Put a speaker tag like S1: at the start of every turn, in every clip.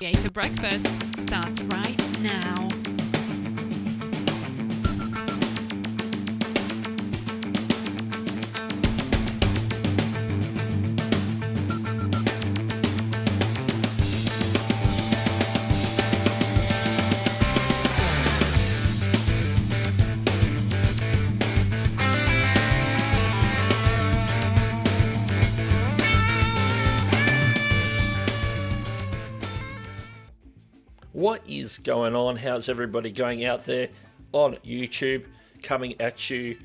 S1: Creator Breakfast starts right now.
S2: What is going on? How's everybody going out there on YouTube? Coming at you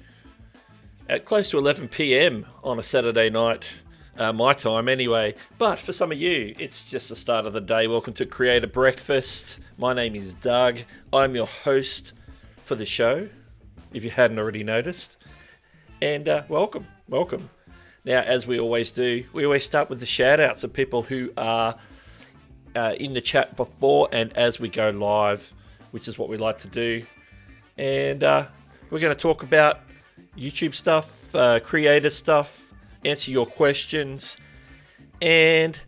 S2: at close to 11 p.m. on a Saturday night, my time anyway. But for some of you, it's just the start of the day. Welcome to Creator Breakfast. My name is Doug. I'm your host for the show, if you hadn't already noticed. And welcome. Now, as we always do, we always start with the shout-outs of people who are in the chat before and as we go live, which is what we like to do. And we're going to talk about YouTube stuff, creator stuff, answer your questions, and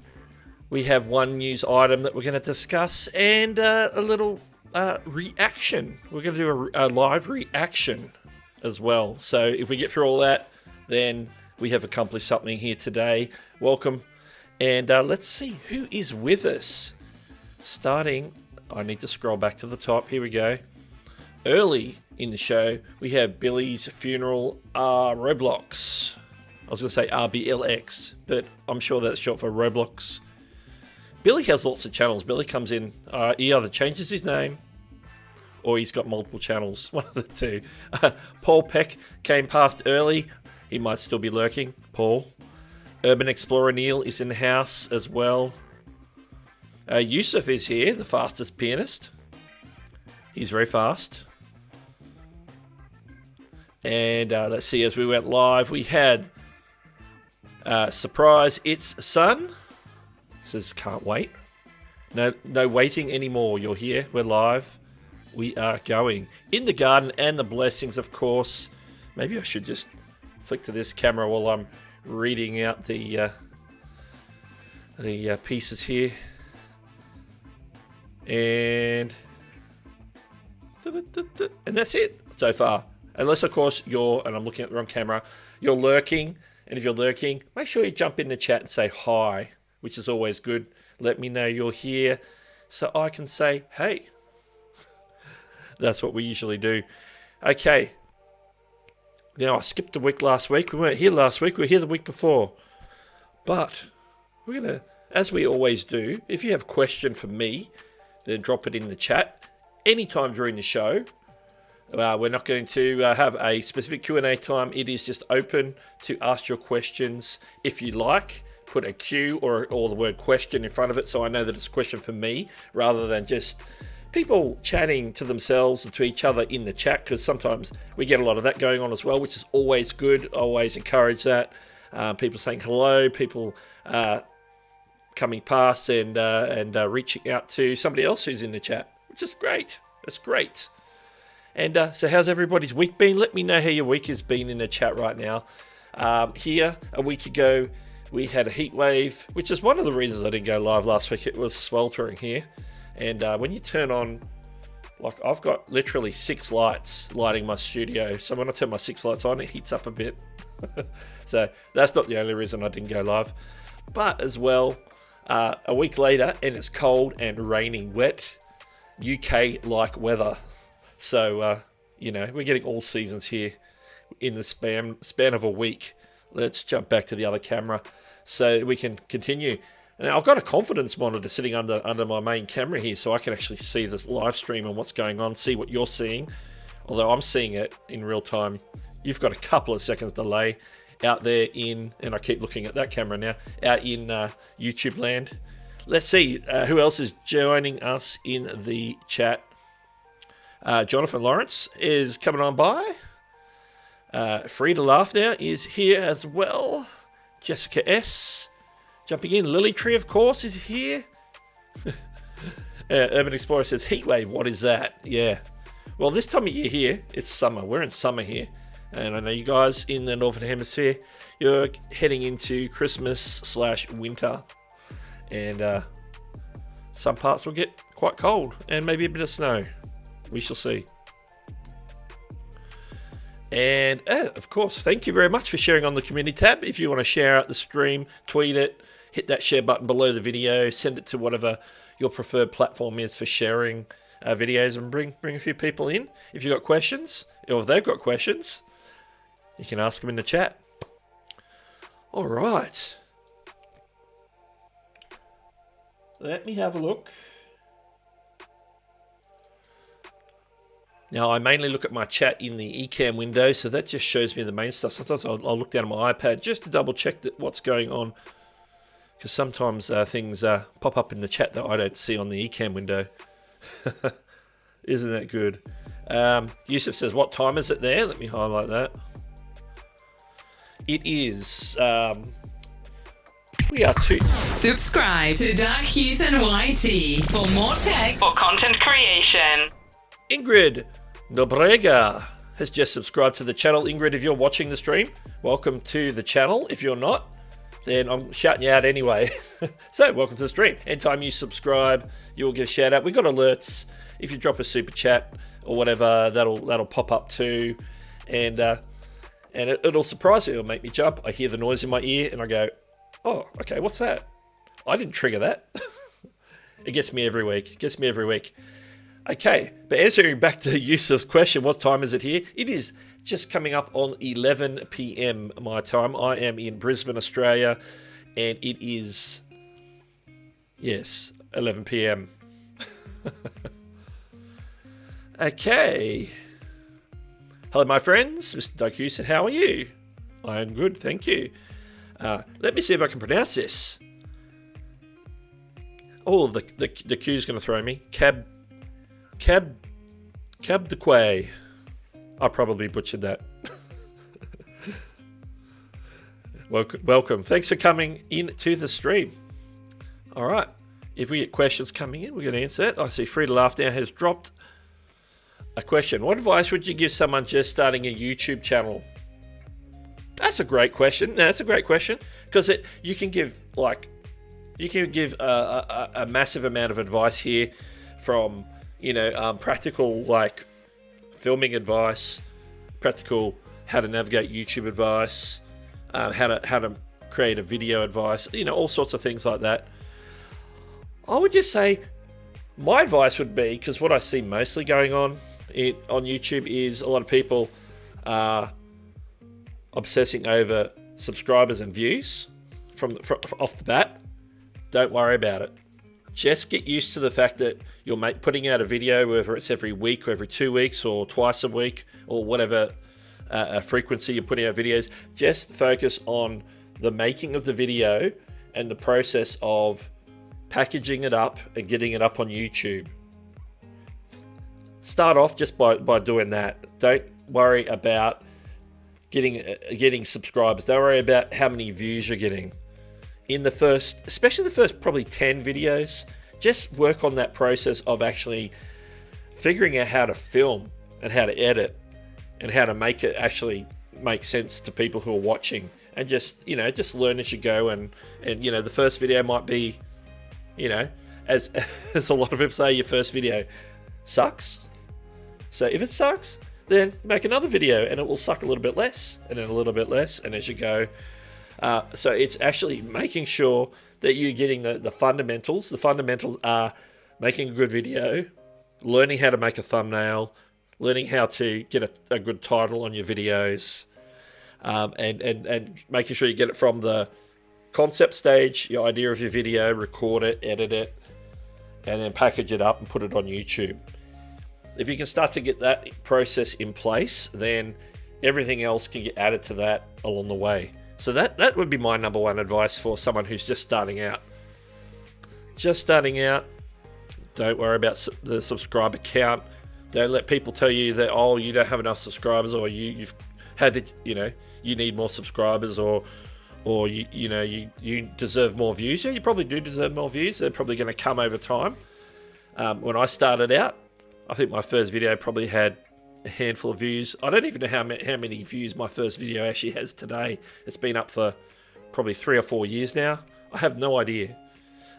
S2: we have one news item that we're going to discuss and a little reaction. We're going to do a live reaction as well. So if we get through all that, then we have accomplished something here today. Welcome. And let's see who is with us. Starting, I need to scroll back to the top. Here we go. Early in the show, we have Billy's Funeral Roblox. I was going to say RBLX, but I'm sure that's short for Roblox. Billy has lots of channels. Billy comes in, he either changes his name or he's got multiple channels. One of the two. Paul Peck came past early. He might still be lurking. Paul. Urban Explorer Neil is in the house as well. Yusuf is here, the fastest pianist. He's very fast. And let's see, as we went live, we had surprise, it's Sun. Says can't wait. No waiting anymore. You're here. We're live. We are going. In the garden and the blessings, of course. Maybe I should just flick to this camera while I'm reading out the pieces here, and that's it so far. Unless, of course, and I'm looking at the wrong camera, you're lurking, and if you're lurking, make sure you jump in the chat and say hi, which is always good. Let me know you're here so I can say hey. That's what we usually do. Okay. Now, I skipped a week last week. We weren't here last week. We were here the week before. But we're going to, as we always do, if you have a question for me, then drop it in the chat anytime during the show. We're not going to have a specific Q&A time. It is just open to ask your questions. If you like, put a Q or the word question in front of it so I know that it's a question for me rather than just people chatting to themselves and to each other in the chat, because sometimes we get a lot of that going on as well, which is always good. Always encourage that. People saying hello, people coming past and reaching out to somebody else who's in the chat, which is great. That's great. And so how's everybody's week been? Let me know how your week has been in the chat right now. Here, a week ago, we had a heat wave, which is one of the reasons I didn't go live last week. It was sweltering here. And when you turn on, like I've got literally 6 lights lighting my studio. So when I turn my 6 lights on, it heats up a bit. So that's not the only reason I didn't go live. But as well, a week later, and it's cold and raining wet. UK-like weather. So, we're getting all seasons here in the span of a week. Let's jump back to the other camera so we can continue. Now, I've got a confidence monitor sitting under my main camera here, so I can actually see this live stream and what's going on, see what you're seeing. Although I'm seeing it in real time. You've got a couple of seconds delay out there and I keep looking at that camera now, out in YouTube land. Let's see who else is joining us in the chat. Jonathan Lawrence is coming on by. Free to Laugh now is here as well. Jessica S. jumping in. Lily Tree, of course, is here. Urban Explorer says, Heatwave, what is that? Yeah. Well, this time of year here, it's summer. We're in summer here. And I know you guys in the Northern Hemisphere, you're heading into Christmas/winter. And some parts will get quite cold and maybe a bit of snow. We shall see. And of course, thank you very much for sharing on the community tab. If you want to share out the stream, tweet it, hit that share button below the video, send it to whatever your preferred platform is for sharing videos, and bring a few people in. If you've got questions, or if they've got questions, you can ask them in the chat. All right. Let me have a look. Now, I mainly look at my chat in the eCam window, so that just shows me the main stuff. Sometimes I'll look down at my iPad just to double check that what's going on, because sometimes things pop up in the chat that I don't see on the eCam window. Isn't that good? Yusuf says, what time is it there? Let me highlight that. It is... we are two.
S3: Subscribe to Doug Hewson YT for more tech or content creation.
S2: Ingrid Nobrega has just subscribed to the channel. Ingrid, if you're watching the stream, welcome to the channel. If you're not, then I'm shouting you out anyway. So, welcome to the stream. Anytime you subscribe, you'll get a shout out. We've got alerts. If you drop a super chat or whatever, that'll pop up too. And it'll surprise me. It'll make me jump. I hear the noise in my ear and I go, oh, okay, what's that? I didn't trigger that. It gets me every week. Okay, but answering back to Yusuf's question, what time is it here? It is just coming up on 11 p.m. my time. I am in Brisbane, Australia, and it is, yes, 11 p.m. Okay. Hello, my friends. Mr. Doug Hewson, how are you? I am good, thank you. Let me see if I can pronounce this. Oh, the Q's going to throw me. Cab de Quay. I probably butchered that. Welcome. Thanks for coming in to the stream. All right. If we get questions coming in, we're going to answer that. I see Free to Laugh now has dropped a question. What advice would you give someone just starting a YouTube channel? That's a great question. No, that's a great question because you can give a massive amount of advice here, from practical like filming advice, practical how to navigate YouTube advice, how to create a video advice, all sorts of things like that. I would just say my advice would be, because what I see mostly going on YouTube is a lot of people are obsessing over subscribers and views from off the bat. Don't worry about it. Just get used to the fact that you're putting out a video, whether it's every week or every 2 weeks or twice a week or whatever frequency you're putting out videos. Just focus on the making of the video and the process of packaging it up and getting it up on YouTube. Start off just by doing that. Don't worry about getting subscribers. Don't worry about how many views you're getting. Especially the first probably 10 videos, just work on that process of actually figuring out how to film and how to edit and how to make it actually make sense to people who are watching, and just learn as you go. And the first video might be, as a lot of people say, your first video sucks. So if it sucks, then make another video and it will suck a little bit less, and then a little bit less, and as you go. So it's actually making sure that you're getting the fundamentals. The fundamentals are making a good video, learning how to make a thumbnail, learning how to get a good title on your videos, and making sure you get it from the concept stage, your idea of your video, record it, edit it, and then package it up and put it on YouTube. If you can start to get that process in place, then everything else can get added to that along the way. So that would be my number one advice for someone who's just starting out. Just starting out, don't worry about the subscriber count. Don't let people tell you that, oh, you don't have enough subscribers, or you've had to, you need more subscribers, or you deserve more views. Yeah, you probably do deserve more views. They're probably going to come over time. When I started out, I think my first video probably had a handful of views. I don't even know how many views my first video actually has today. It's been up for probably 3 or 4 years now. I have no idea.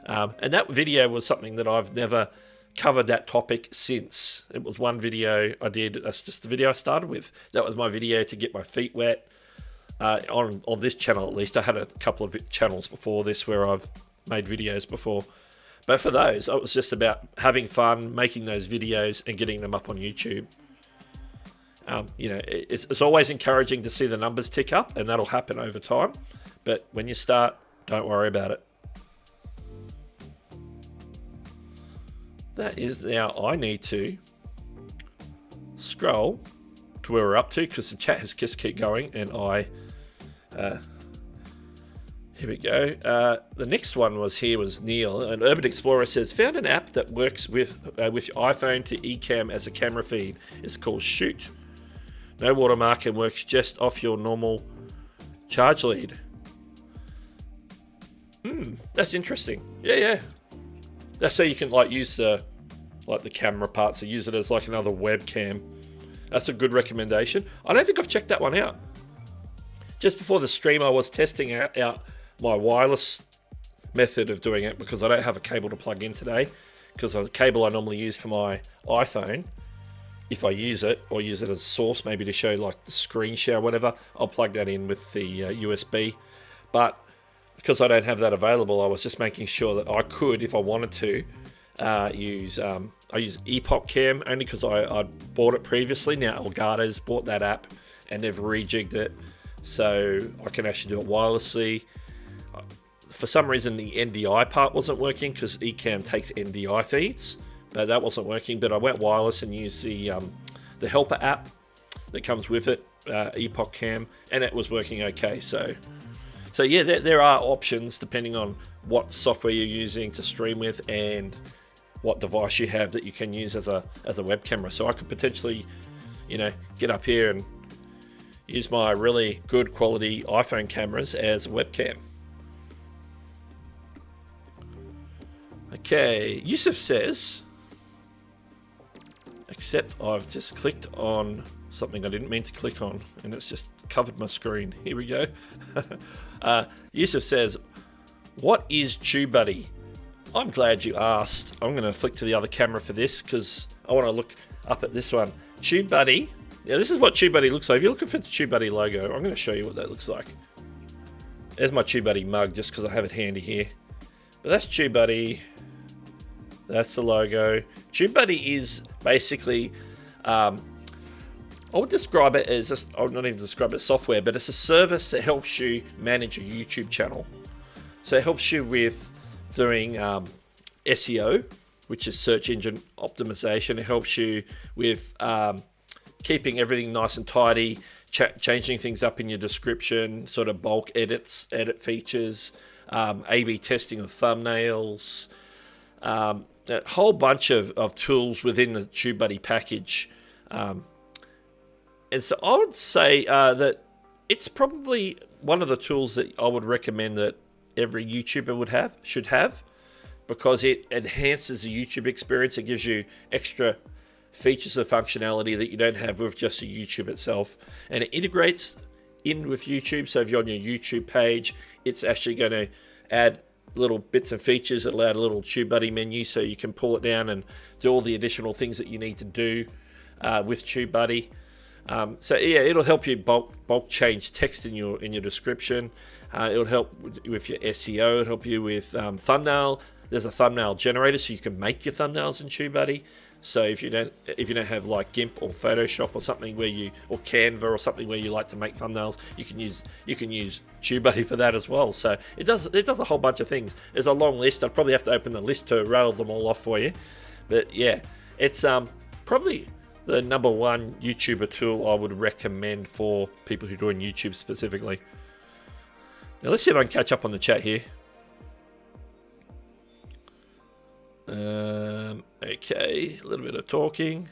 S2: And that video was something that I've never covered that topic since. It was one video I did. That's just the video I started with. That was my video to get my feet wet. On this channel, at least. I had a couple of channels before this where I've made videos before. But for those, it was just about having fun, making those videos and getting them up on YouTube. It's always encouraging to see the numbers tick up, and that'll happen over time. But when you start, don't worry about it. That is now, I need to scroll to where we're up to, because the chat has just kept going, and here we go. The next one was Neil. An Urban Explorer says, found an app that works with your iPhone to eCam as a camera feed. It's called Shoot. No watermark and works just off your normal charge lead. That's interesting. Yeah. That's so you can use the camera part, so use it as like another webcam. That's a good recommendation. I don't think I've checked that one out. Just before the stream, I was testing out my wireless method of doing it, because I don't have a cable to plug in today, because the cable I normally use for my iPhone, if I use it, or use it as a source, maybe to show like the screen share or whatever, I'll plug that in with the USB. But because I don't have that available, I was just making sure that I could, if I wanted to, I use Epoch Cam, only because I bought it previously. Now Elgato's bought that app and they've rejigged it, so I can actually do it wirelessly. For some reason, the NDI part wasn't working, because Ecamm takes NDI feeds, but that wasn't working. But I went wireless and used the helper app that comes with it, Epoch Cam, and it was working okay. So yeah, there are options depending on what software you're using to stream with and what device you have that you can use as a web camera. So I could potentially, get up here and use my really good quality iPhone cameras as a webcam. Okay, Yusuf says, except I've just clicked on something I didn't mean to click on, and it's just covered my screen. Here we go. Yusuf says, what is TubeBuddy? I'm glad you asked. I'm going to flick to the other camera for this, because I want to look up at this one. TubeBuddy. Now, this is what TubeBuddy looks like. If you're looking for the TubeBuddy logo, I'm going to show you what that looks like. There's my TubeBuddy mug, just because I have it handy here. But that's TubeBuddy. That's the logo. TubeBuddy is basically, I would describe it as, I would not even describe it as software, but it's a service that helps you manage a YouTube channel. So it helps you with doing SEO, which is search engine optimization. It helps you with keeping everything nice and tidy, changing things up in your description, sort of bulk edit features, A/B testing of thumbnails, a whole bunch of tools within the TubeBuddy package. And so I would say that it's probably one of the tools that I would recommend that every YouTuber should have, because it enhances the YouTube experience. It gives you extra features of functionality that you don't have with just the YouTube itself, and it integrates in with YouTube. So if you're on your YouTube page, it's actually going to add little bits and features. It'll add a little TubeBuddy menu, so you can pull it down and do all the additional things that you need to do with TubeBuddy. So yeah, it'll help you bulk change text in your description. It'll help with your SEO. It'll help you with thumbnail. There's a thumbnail generator, so you can make your thumbnails in TubeBuddy. So if you don't have like GIMP or Photoshop or something or Canva or something where you like to make thumbnails, you can use TubeBuddy for that as well. So it does a whole bunch of things. There's a long list. I'd probably have to open the list to rattle them all off for you. But yeah, it's probably the number one YouTuber tool I would recommend for people who are doing YouTube specifically. Now let's see if I can catch up on the chat here. Okay, a little bit of talking.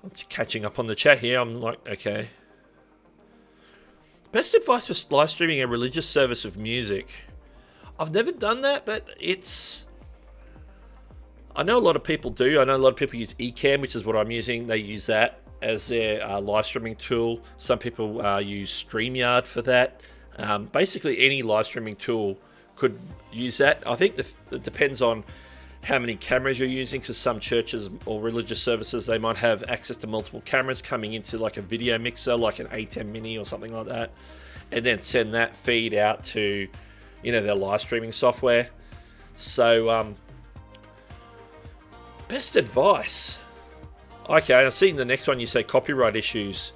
S2: I'm just catching up on the chat here. I'm like, okay. Best advice for live streaming a religious service with music. I've never done that, but I know a lot of people do. I know a lot of people use Ecamm, which is what I'm using. They use that as their live streaming tool. Some people use StreamYard for that. Basically, any live streaming tool could use that. I think it depends on how many cameras you're using, because some churches or religious services, they might have access to multiple cameras coming into like a video mixer, like an A10 Mini or something like that, and then send that feed out to, their live streaming software. So, best advice. Okay, I've seen the next one. You say copyright issues.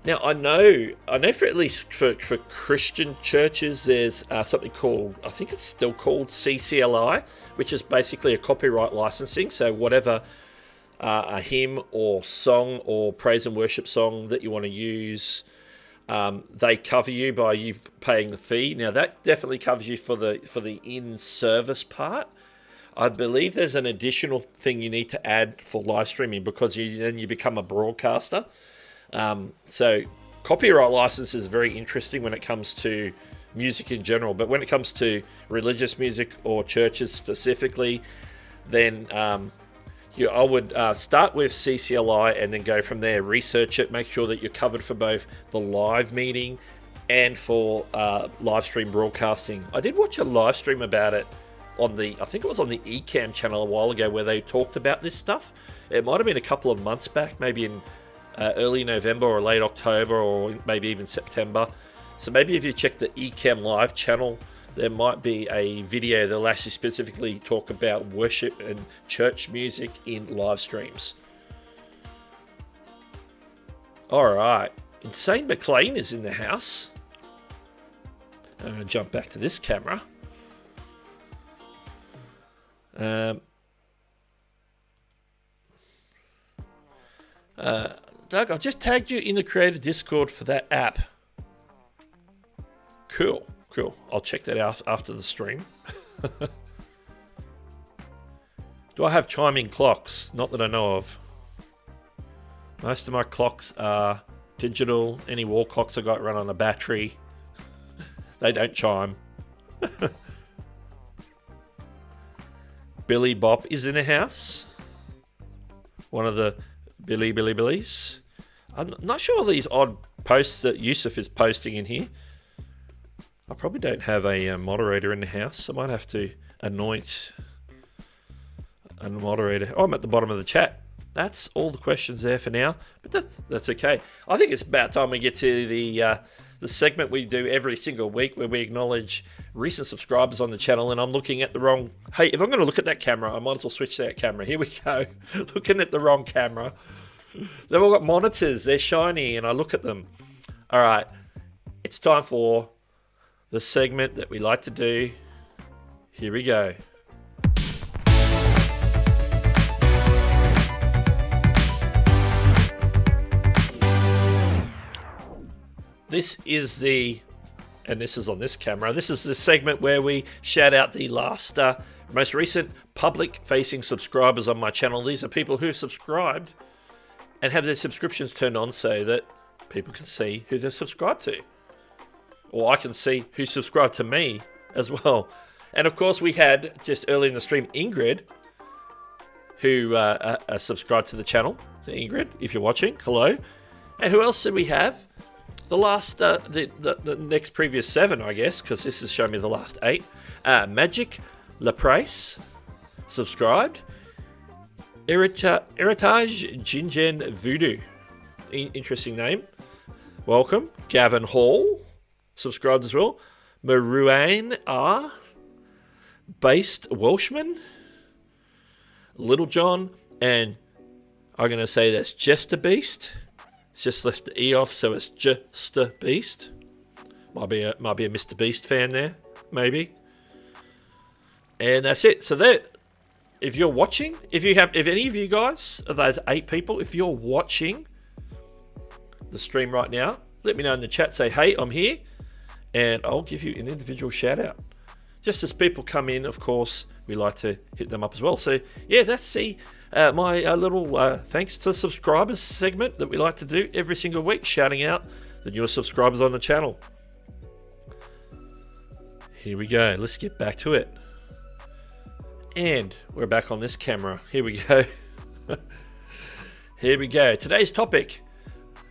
S2: Now I know for at least for Christian churches, there's something called, I think it's still called CCLI, which is basically a copyright licensing. So whatever a hymn or song or praise and worship song that you want to use, they cover you by you paying the fee. Now that definitely covers you for the in-service part. I believe there's an additional thing you need to add for live streaming, because then you become a broadcaster. So copyright license is very interesting when it comes to music in general, but when it comes to religious music or churches specifically, then I would start with CCLI and then go from there. Research it, make sure that you're covered for both the live meeting and for live stream broadcasting. I did watch a live stream about it I think it was on the Ecamm channel a while ago, where they talked about this stuff. It might have been a couple of months back, maybe in early November or late October, or maybe even September. So maybe if you check the Ecamm live channel, there might be a video that'll actually specifically talk about worship and church music in live streams. Alright, Insane McLean is in the house. I'm going to jump back to this camera. Doug, I just tagged you in the creator Discord for that app. Cool. I'll check that out after the stream. Do I have chiming clocks? Not that I know of. Most of my clocks are digital. Any wall clocks I got run on a battery. They don't chime. Billy Bop is in the house. One of the Billies. I'm not sure of these odd posts that Yusuf is posting in here. I probably don't have a moderator in the house. I might have to anoint a moderator. Oh, I'm at the bottom of the chat. That's all the questions there for now, but that's okay. I think it's about time we get to the segment we do every single week, where we acknowledge recent subscribers on the channel. And I'm looking at the wrong... Hey, if I'm going to look at that camera, I might as well switch to that camera. Here we go. Looking at the wrong camera. They've all got monitors. They're shiny, and I look at them. All right. It's time for the segment that we like to do. Here we go. This is and this is on this camera, this is the segment where we shout out the most recent public-facing subscribers on my channel. These are people who have subscribed and have their subscriptions turned on so that people can see who they've subscribed to. Or I can see who subscribed to me as well. And of course, we had, just early in the stream, Ingrid, who subscribed to the channel. So Ingrid, if you're watching, hello. And who else did we have? The last, the next previous 7, I guess, because this is showing me the last 8. Magic Laprice subscribed. Heritage Jinjen Voodoo. Interesting name. Welcome. Gavin Hall subscribed as well. Marouane R. Based Welshman. Little John. And I'm going to say that's just a beast. It's just left the E off, so it's just a beast. Might be a Mr. Beast fan there, maybe. And that's it. So that, if you're watching, if any of you guys, of those 8 people, if you're watching the stream right now, let me know in the chat. Say, hey, I'm here, and I'll give you an individual shout out. Just as people come in, of course, we like to hit them up as well. So yeah, that's my little thanks to subscribers segment that we like to do every single week, shouting out the newer subscribers on the channel. Here we go. Let's get back to it. And we're back on this camera. Here we go. Here we go. Today's topic.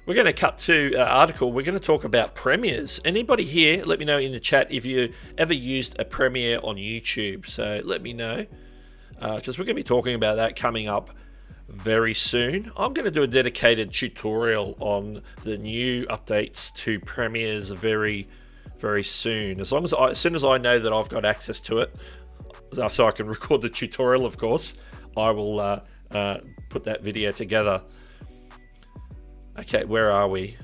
S2: We're going to cut to an article. We're going to talk about premieres. Anybody here, let me know in the chat if you ever used a premiere on YouTube. So let me know, because we're going to be talking about that coming up very soon. I'm going to do a dedicated tutorial on the new updates to premieres very, very soon. As soon as I know that I've got access to it, so I can record the tutorial, of course, I will put that video together. Okay, where are we?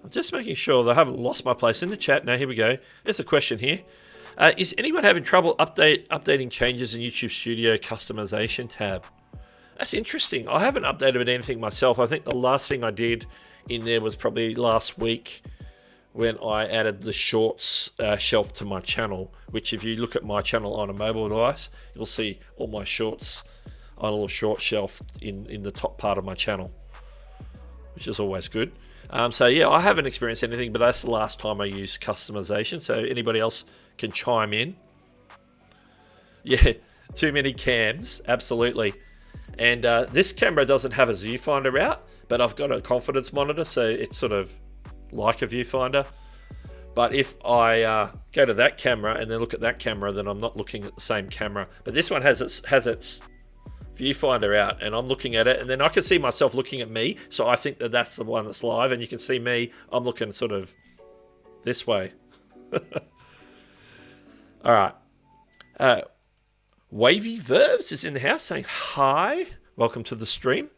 S2: I'm just making sure that I haven't lost my place in the chat. Now, here we go. There's a question here. Is anyone having trouble updating changes in YouTube Studio customization tab? That's interesting. I haven't updated anything myself. I think the last thing I did in there was probably last week when I added the shorts shelf to my channel, which if you look at my channel on a mobile device, you'll see all my shorts on a little short shelf in the top part of my channel, which is always good. So yeah, I haven't experienced anything, but that's the last time I used customization. So anybody else can chime in. Yeah, too many cams, absolutely. And this camera doesn't have a viewfinder out, but I've got a confidence monitor, so it's sort of like a viewfinder. But if I go to that camera and then look at that camera, then I'm not looking at the same camera. But this one has its viewfinder out, and I'm looking at it, and then I can see myself looking at me, so I think that that's the one that's live, and you can see me, I'm looking sort of this way. All right. Wavy Verbs is in the house saying hi, welcome to the stream.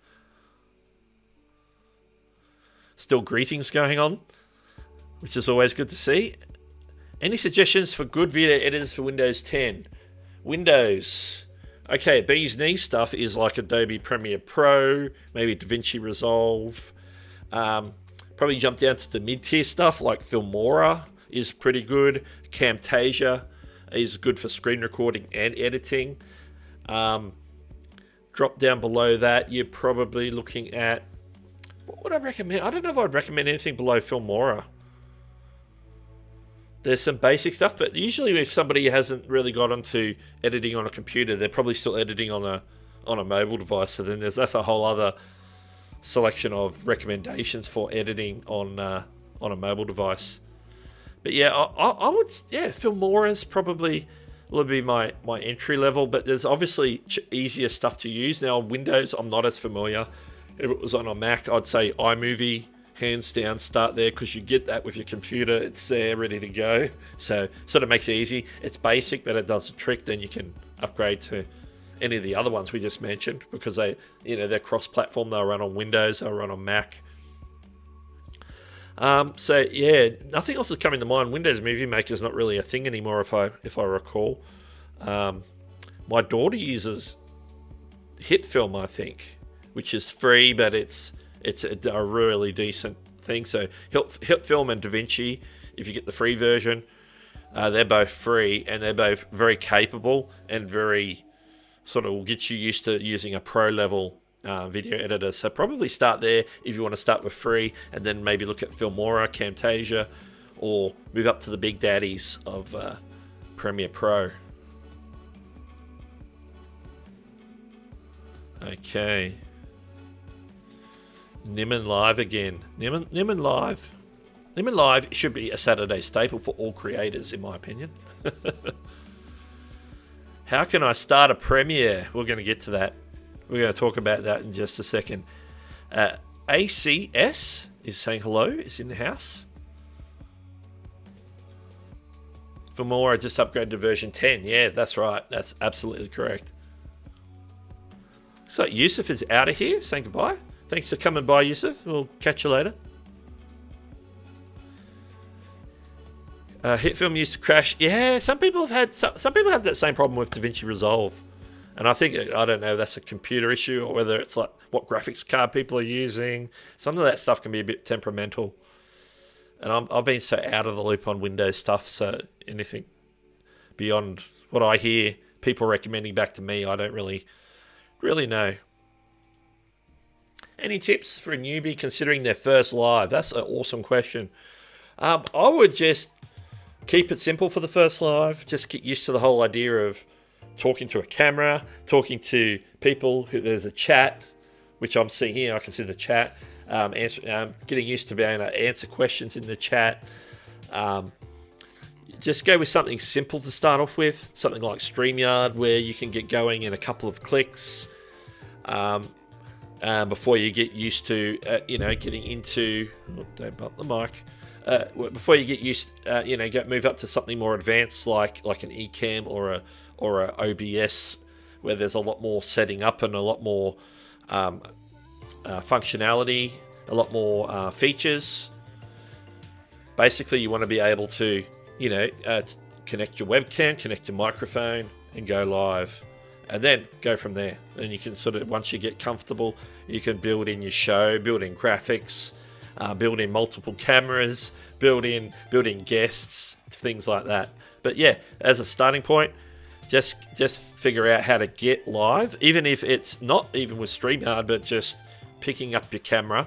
S2: Still greetings going on, which is always good to see. Any suggestions for good video editors for Windows 10? Windows. Okay, bee's knees stuff is like Adobe Premiere Pro, maybe DaVinci Resolve. Probably jump down to the mid-tier stuff like Filmora is pretty good. Camtasia is good for screen recording and editing. Drop down below that, you're probably looking at... What would I recommend? I don't know if I'd recommend anything below Filmora. There's some basic stuff, but usually if somebody hasn't really got onto editing on a computer, they're probably still editing on a mobile device. So then that's a whole other selection of recommendations for editing on a mobile device. But yeah, I would, Filmora is probably will be my entry level, but there's obviously easier stuff to use. Now on Windows, I'm not as familiar. If it was on a Mac, I'd say iMovie. Hands down, start there, because you get that with your computer. It's there, ready to go. So sort of makes it easy. It's basic, but it does the trick. Then you can upgrade to any of the other ones we just mentioned, because they're cross-platform. They'll run on Windows, they'll run on Mac. So yeah, nothing else is coming to mind. Windows Movie Maker is not really a thing anymore, if I recall. My daughter uses HitFilm, I think, which is free, but it's a really decent thing. So HitFilm and DaVinci, if you get the free version, they're both free, and they're both very capable and very sort of will get you used to using a pro level video editor. So probably start there if you want to start with free, and then maybe look at Filmora, Camtasia, or move up to the big daddies of Premiere Pro. Okay. Nimmin Live again. Nimmin Live. Nimmin Live should be a Saturday staple for all creators, in my opinion. How can I start a premiere? We're going to get to that. We're going to talk about that in just a second. ACS is saying hello. Is in the house. For more, I just upgraded to version 10. Yeah, that's right. That's absolutely correct. So Yusuf is out of here, saying goodbye. Thanks for coming by, Yusuf. We'll catch you later. HitFilm used to crash. Yeah, some people have that same problem with DaVinci Resolve. And I think, I don't know, that's a computer issue or whether it's like what graphics card people are using. Some of that stuff can be a bit temperamental. And I've been so out of the loop on Windows stuff, so anything beyond what I hear people recommending back to me, I don't really know. Any tips for a newbie considering their first live? That's an awesome question. I would just keep it simple for the first live. Just get used to the whole idea of talking to a camera, talking to people. There's a chat, which I'm seeing here. I can see the chat. Getting used to being able to answer questions in the chat. Just go with something simple to start off with. Something like StreamYard, where you can get going in a couple of clicks. Before you get used to, getting into... Oh, don't bump the mic. Before you get used, move up to something more advanced like an Ecamm or a OBS, where there's a lot more setting up and a lot more functionality, a lot more features. Basically, you want to be able to, connect your webcam, connect your microphone, and go live. And then go from there. And you can once you get comfortable, you can build in your show, build in graphics, build in multiple cameras, build in guests, things like that. But yeah, as a starting point, just figure out how to get live, even if it's not even with StreamYard, but just picking up your camera,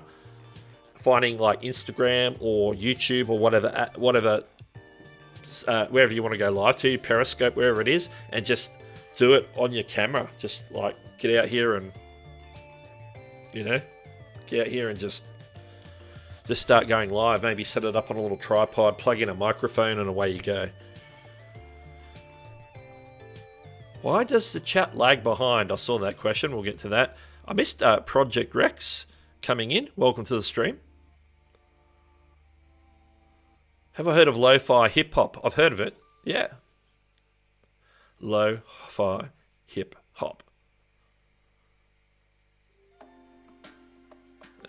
S2: finding like Instagram or YouTube or whatever, wherever you want to go live to, Periscope, wherever it is, and just do it on your camera. Just like get out here and just start going live. Maybe set it up on a little tripod, plug in a microphone, and away you go. Why does the chat lag behind? I saw that question. We'll get to that. I missed Project Rex coming in. Welcome to the stream. Have I heard of lo-fi hip-hop? I've heard of it. Yeah. Lo-fi hip-hop.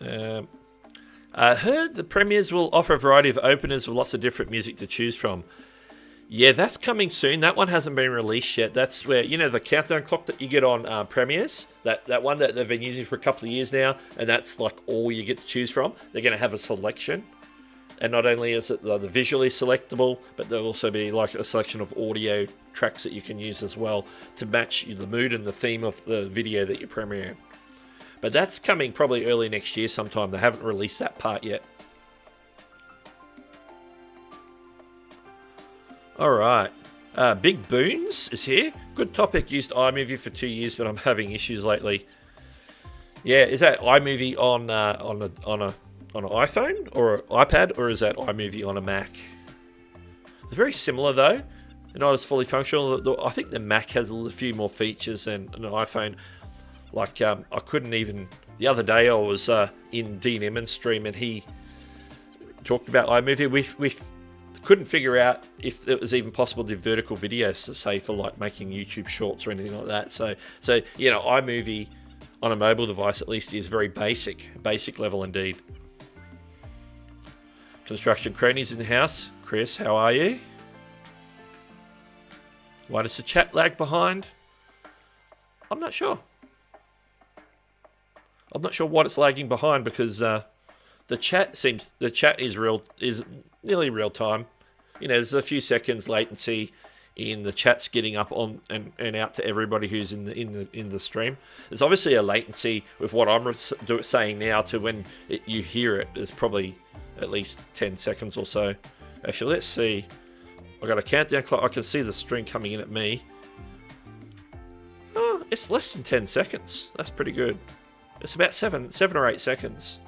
S2: I heard the premieres will offer a variety of openers with lots of different music to choose from. Yeah, that's coming soon. That one hasn't been released yet. That's where, the countdown clock that you get on premieres, that one that they've been using for a couple of years now, and that's like all you get to choose from. They're going to have a selection. And not only is it the visually selectable, but there'll also be like a selection of audio tracks that you can use as well to match the mood and the theme of the video that you premiere. But that's coming probably early next year sometime. They haven't released that part yet. Alright. Big Boons is here. Good topic. Used iMovie for 2 years, but I'm having issues lately. Yeah, is that iMovie on an iPhone or an iPad, or is that iMovie on a Mac? They're very similar though. They're not as fully functional. I think the Mac has a few more features than an iPhone. Like, I couldn't even... The other day I was in Dean Emmons' stream and he talked about iMovie. We couldn't figure out if it was even possible to do vertical videos, to say, for like making YouTube shorts or anything like that. So iMovie on a mobile device at least is very basic level indeed. Construction cronies in the house. Chris, how are you? Why does the chat lag behind? I'm not sure. I'm not sure what it's lagging behind, because the chat is nearly real time. There's a few seconds latency in the chats getting up on and out to everybody who's in the stream. There's obviously a latency with what I'm saying now to when you hear it. There's probably at least 10 seconds or so. Actually, let's see. I've got a countdown clock. I can see the stream coming in at me. Oh, it's less than 10 seconds. That's pretty good. It's about 7 or 8 seconds.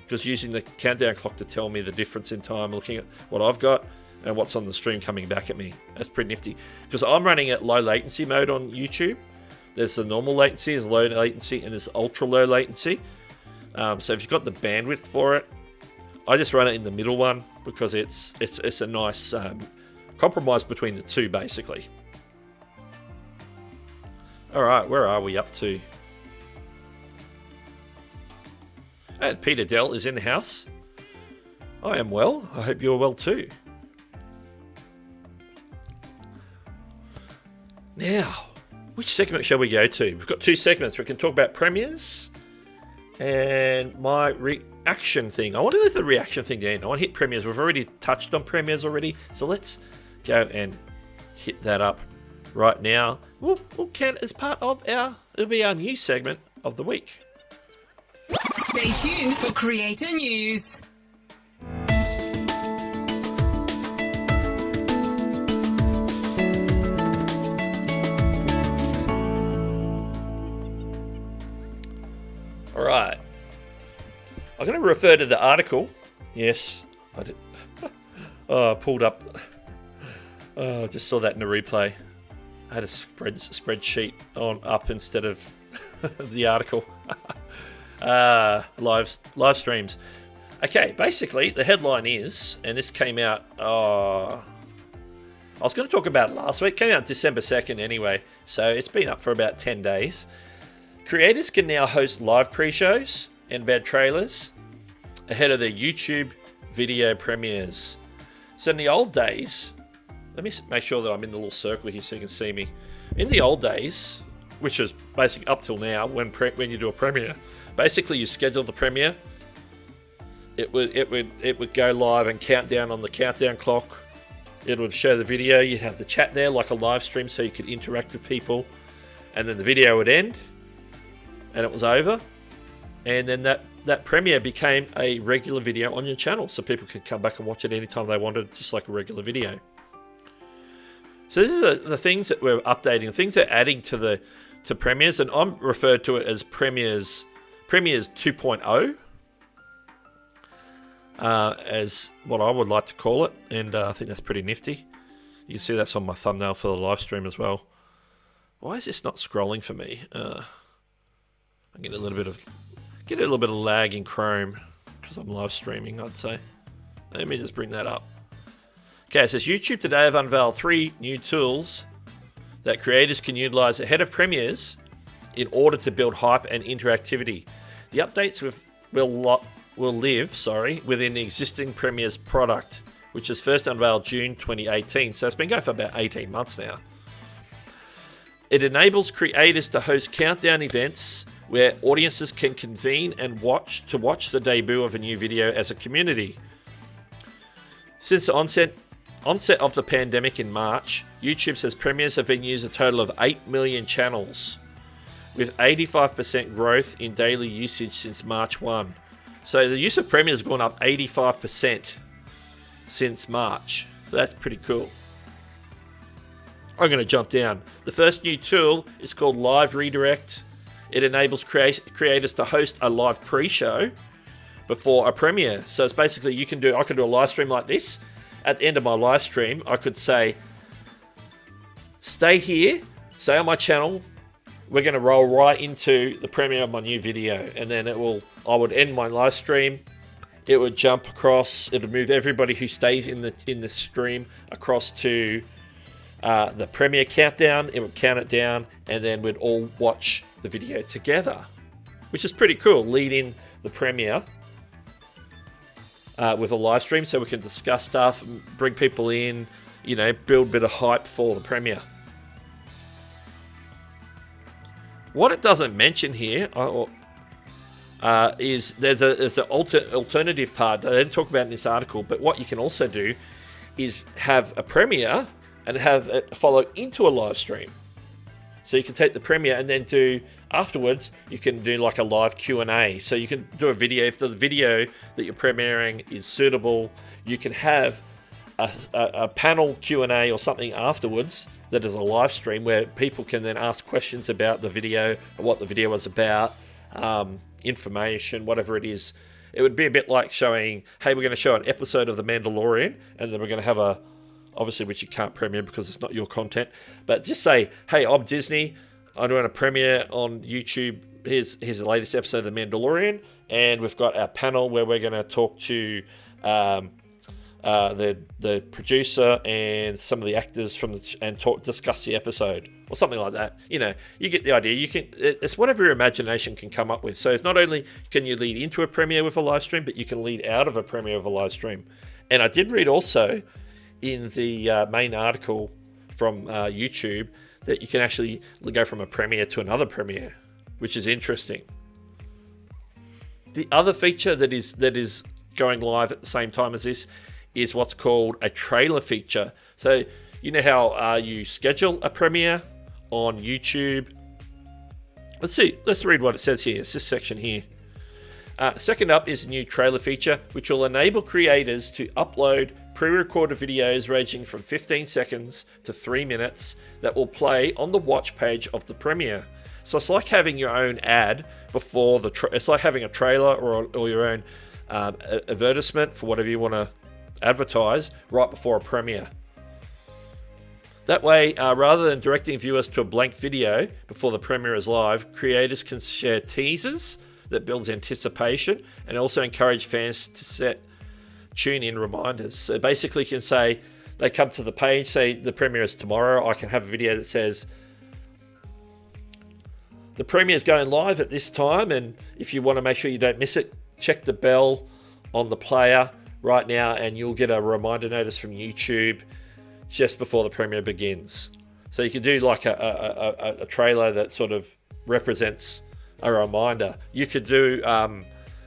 S2: Just using the countdown clock to tell me the difference in time, looking at what I've got and what's on the stream coming back at me. That's pretty nifty. Because I'm running at low latency mode on YouTube. There's the normal latency, there's low latency, and there's ultra low latency. So if you've got the bandwidth for it, I just run it in the middle one because it's a nice Compromise between the two, basically. All right, where are we up to? And Peter Dell is in the house. I am well. I hope you're well too. Now, which segment shall we go to? We've got two segments. We can talk about premieres and my reaction thing. I want to do the reaction thing then. I want to hit premieres. We've already touched on premieres already, so let's go and hit that up right now. We'll count as part of it'll be our new segment of the week.
S3: Stay tuned for Creator News.
S2: All right. I'm going to refer to the article. Yes, I did. I pulled up. I just saw that in the replay. I had a spreadsheet up instead of the article. Live streams. Okay, basically the headline is, and this came out. I was going to talk about it last week. It came out December 2nd anyway, so it's been up for about 10 days. Creators can now host live pre-shows, embed trailers ahead of their YouTube video premieres. So in the old days, let me make sure that I'm in the little circle here so you can see me. In the old days, which is basically up till now, when you do a premiere, basically you schedule the premiere. It would go live and count down on the countdown clock. It would show the video. You'd have the chat there like a live stream, so you could interact with people, and then the video would end. And it was over, and then that premiere became a regular video on your channel, so people could come back and watch it anytime they wanted, just like a regular video. So this is the things that we're updating, the things that are adding to premieres, and I'm referred to it as premieres 2.0, as what I would like to call it, and I think that's pretty nifty. You can see that's on my thumbnail for the live stream as well. Why is this not scrolling for me? I get a little bit of lag in Chrome because I'm live streaming, I'd say. Let me just bring that up. Okay, it says YouTube today have unveiled 3 new tools that creators can utilize ahead of premieres in order to build hype and interactivity. The updates will live within the existing premieres product, which was first unveiled June 2018. So it's been going for about 18 months now. It enables creators to host countdown events where audiences can convene and watch the debut of a new video as a community. Since the onset of the pandemic in March, YouTube says premieres have been used a total of 8 million channels, with 85% growth in daily usage since March 1. So the use of premieres has gone up 85% since March. So that's pretty cool. I'm going to jump down. The first new tool is called Live Redirect. It enables creators to host a live pre-show before a premiere. So it's basically I can do a live stream like this. At the end of my live stream, I could say, stay here, stay on my channel. We're going to roll right into the premiere of my new video. And then I would end my live stream. It would jump across. It would move everybody who stays in the stream across to the premiere countdown. It would count it down, and then we'd all watch the video together, which is pretty cool. Lead in the premiere with a live stream, so we can discuss stuff, bring people in, build a bit of hype for the premiere. What it doesn't mention here is there's an alternative part that I didn't talk about in this article, but what you can also do is have a premiere and have it follow into a live stream. So you can take the premiere and then afterwards, you can do like a live Q&A. So you can do a video. If the video that you're premiering is suitable, you can have a panel Q&A or something afterwards that is a live stream where people can then ask questions about the video, or what the video was about, information, whatever it is. It would be a bit like showing, hey, we're going to show an episode of The Mandalorian, and then we're going to have obviously, which you can't premiere because it's not your content, but just say, hey, I'm Disney, I'm doing a premiere on YouTube, here's the latest episode of The Mandalorian, and we've got our panel where we're going to talk to the producer and some of the actors discuss the episode or something like that. You know, you get the idea. It's whatever your imagination can come up with. So it's not only can you lead into a premiere with a live stream, but you can lead out of a premiere with a live stream. And I did read also in the main article from YouTube that you can actually go from a premiere to another premiere, which is interesting. The other feature that is going live at the same time as this is what's called a trailer feature. So you know how you schedule a premiere on YouTube. Let's read what it says here. It's this section here. Second up is a new trailer feature, which will enable creators to upload pre-recorded videos ranging from 15 seconds to 3 minutes that will play on the watch page of the premiere. So it's like having your own ad before it's like having a trailer or your own advertisement for whatever you want to advertise right before a premiere. That way, rather than directing viewers to a blank video before the premiere is live, creators can share teasers that builds anticipation and also encourage fans to set tune-in reminders. So basically, you can say, they come to the page, say the premiere is tomorrow, I can have a video that says, the premiere is going live at this time, and if you want to make sure you don't miss it, check the bell on the player right now and you'll get a reminder notice from YouTube just before the premiere begins. So you can do like a trailer that sort of represents a reminder. You could do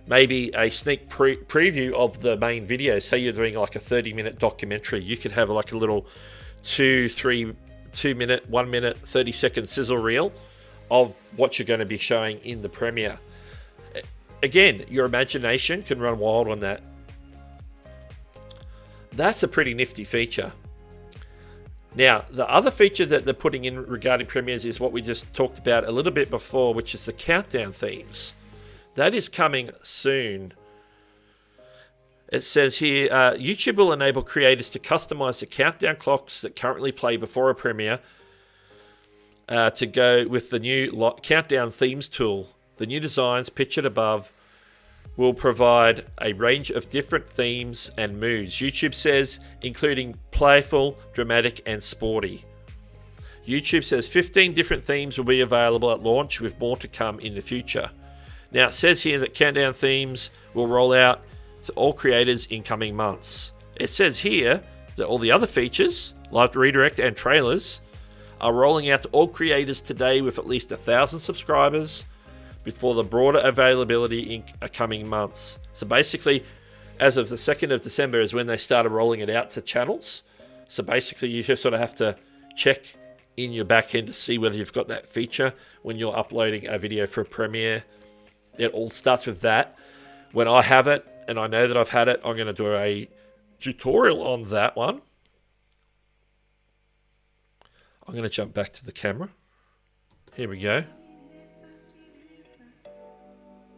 S2: maybe a sneak preview of the main video. Say you're doing like a 30-minute documentary. You could have like a little 2 minute, 1 minute, 30-second sizzle reel of what you're going to be showing in the premiere. Again, your imagination can run wild on that. That's a pretty nifty feature. Now, the other feature that they're putting in regarding premieres is what we just talked about a little bit before, which is the countdown themes. That is coming soon. It says here, YouTube will enable creators to customize the countdown clocks that currently play before a premiere to go with the new countdown themes tool. The new designs pictured above will provide a range of different themes and moods. YouTube says, including playful, dramatic, and sporty. YouTube says 15 different themes will be available at launch, with more to come in the future. Now, it says here that countdown themes will roll out to all creators in coming months. It says here that all the other features, like redirect and trailers, are rolling out to all creators today with at least 1,000 subscribers, before the broader availability in coming months. So basically, as of the 2nd of December is when they started rolling it out to channels. So basically, you just sort of have to check in your back end to see whether you've got that feature when you're uploading a video for a premiere. It all starts with that. When I have it, and I know that I've had it, I'm going to do a tutorial on that one. I'm going to jump back to the camera. Here we go.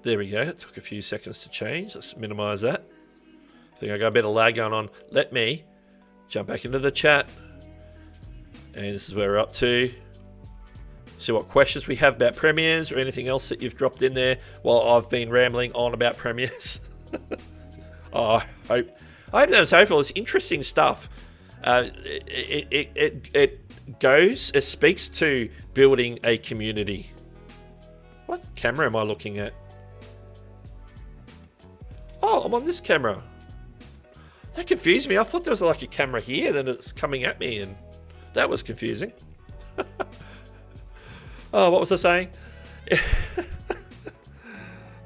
S2: There we go. It took a few seconds to change. Let's minimize that. I think I got a bit of lag going on. Let me jump back into the chat. And this is where we're up to. See what questions we have about premieres or anything else that you've dropped in there while I've been rambling on about premieres. I hope that was hopeful. It's interesting stuff. It speaks to building a community. What camera am I looking at? Oh, I'm on this camera. That confused me. I thought there was like a camera here, then it's coming at me, and that was confusing. Oh, what was I saying?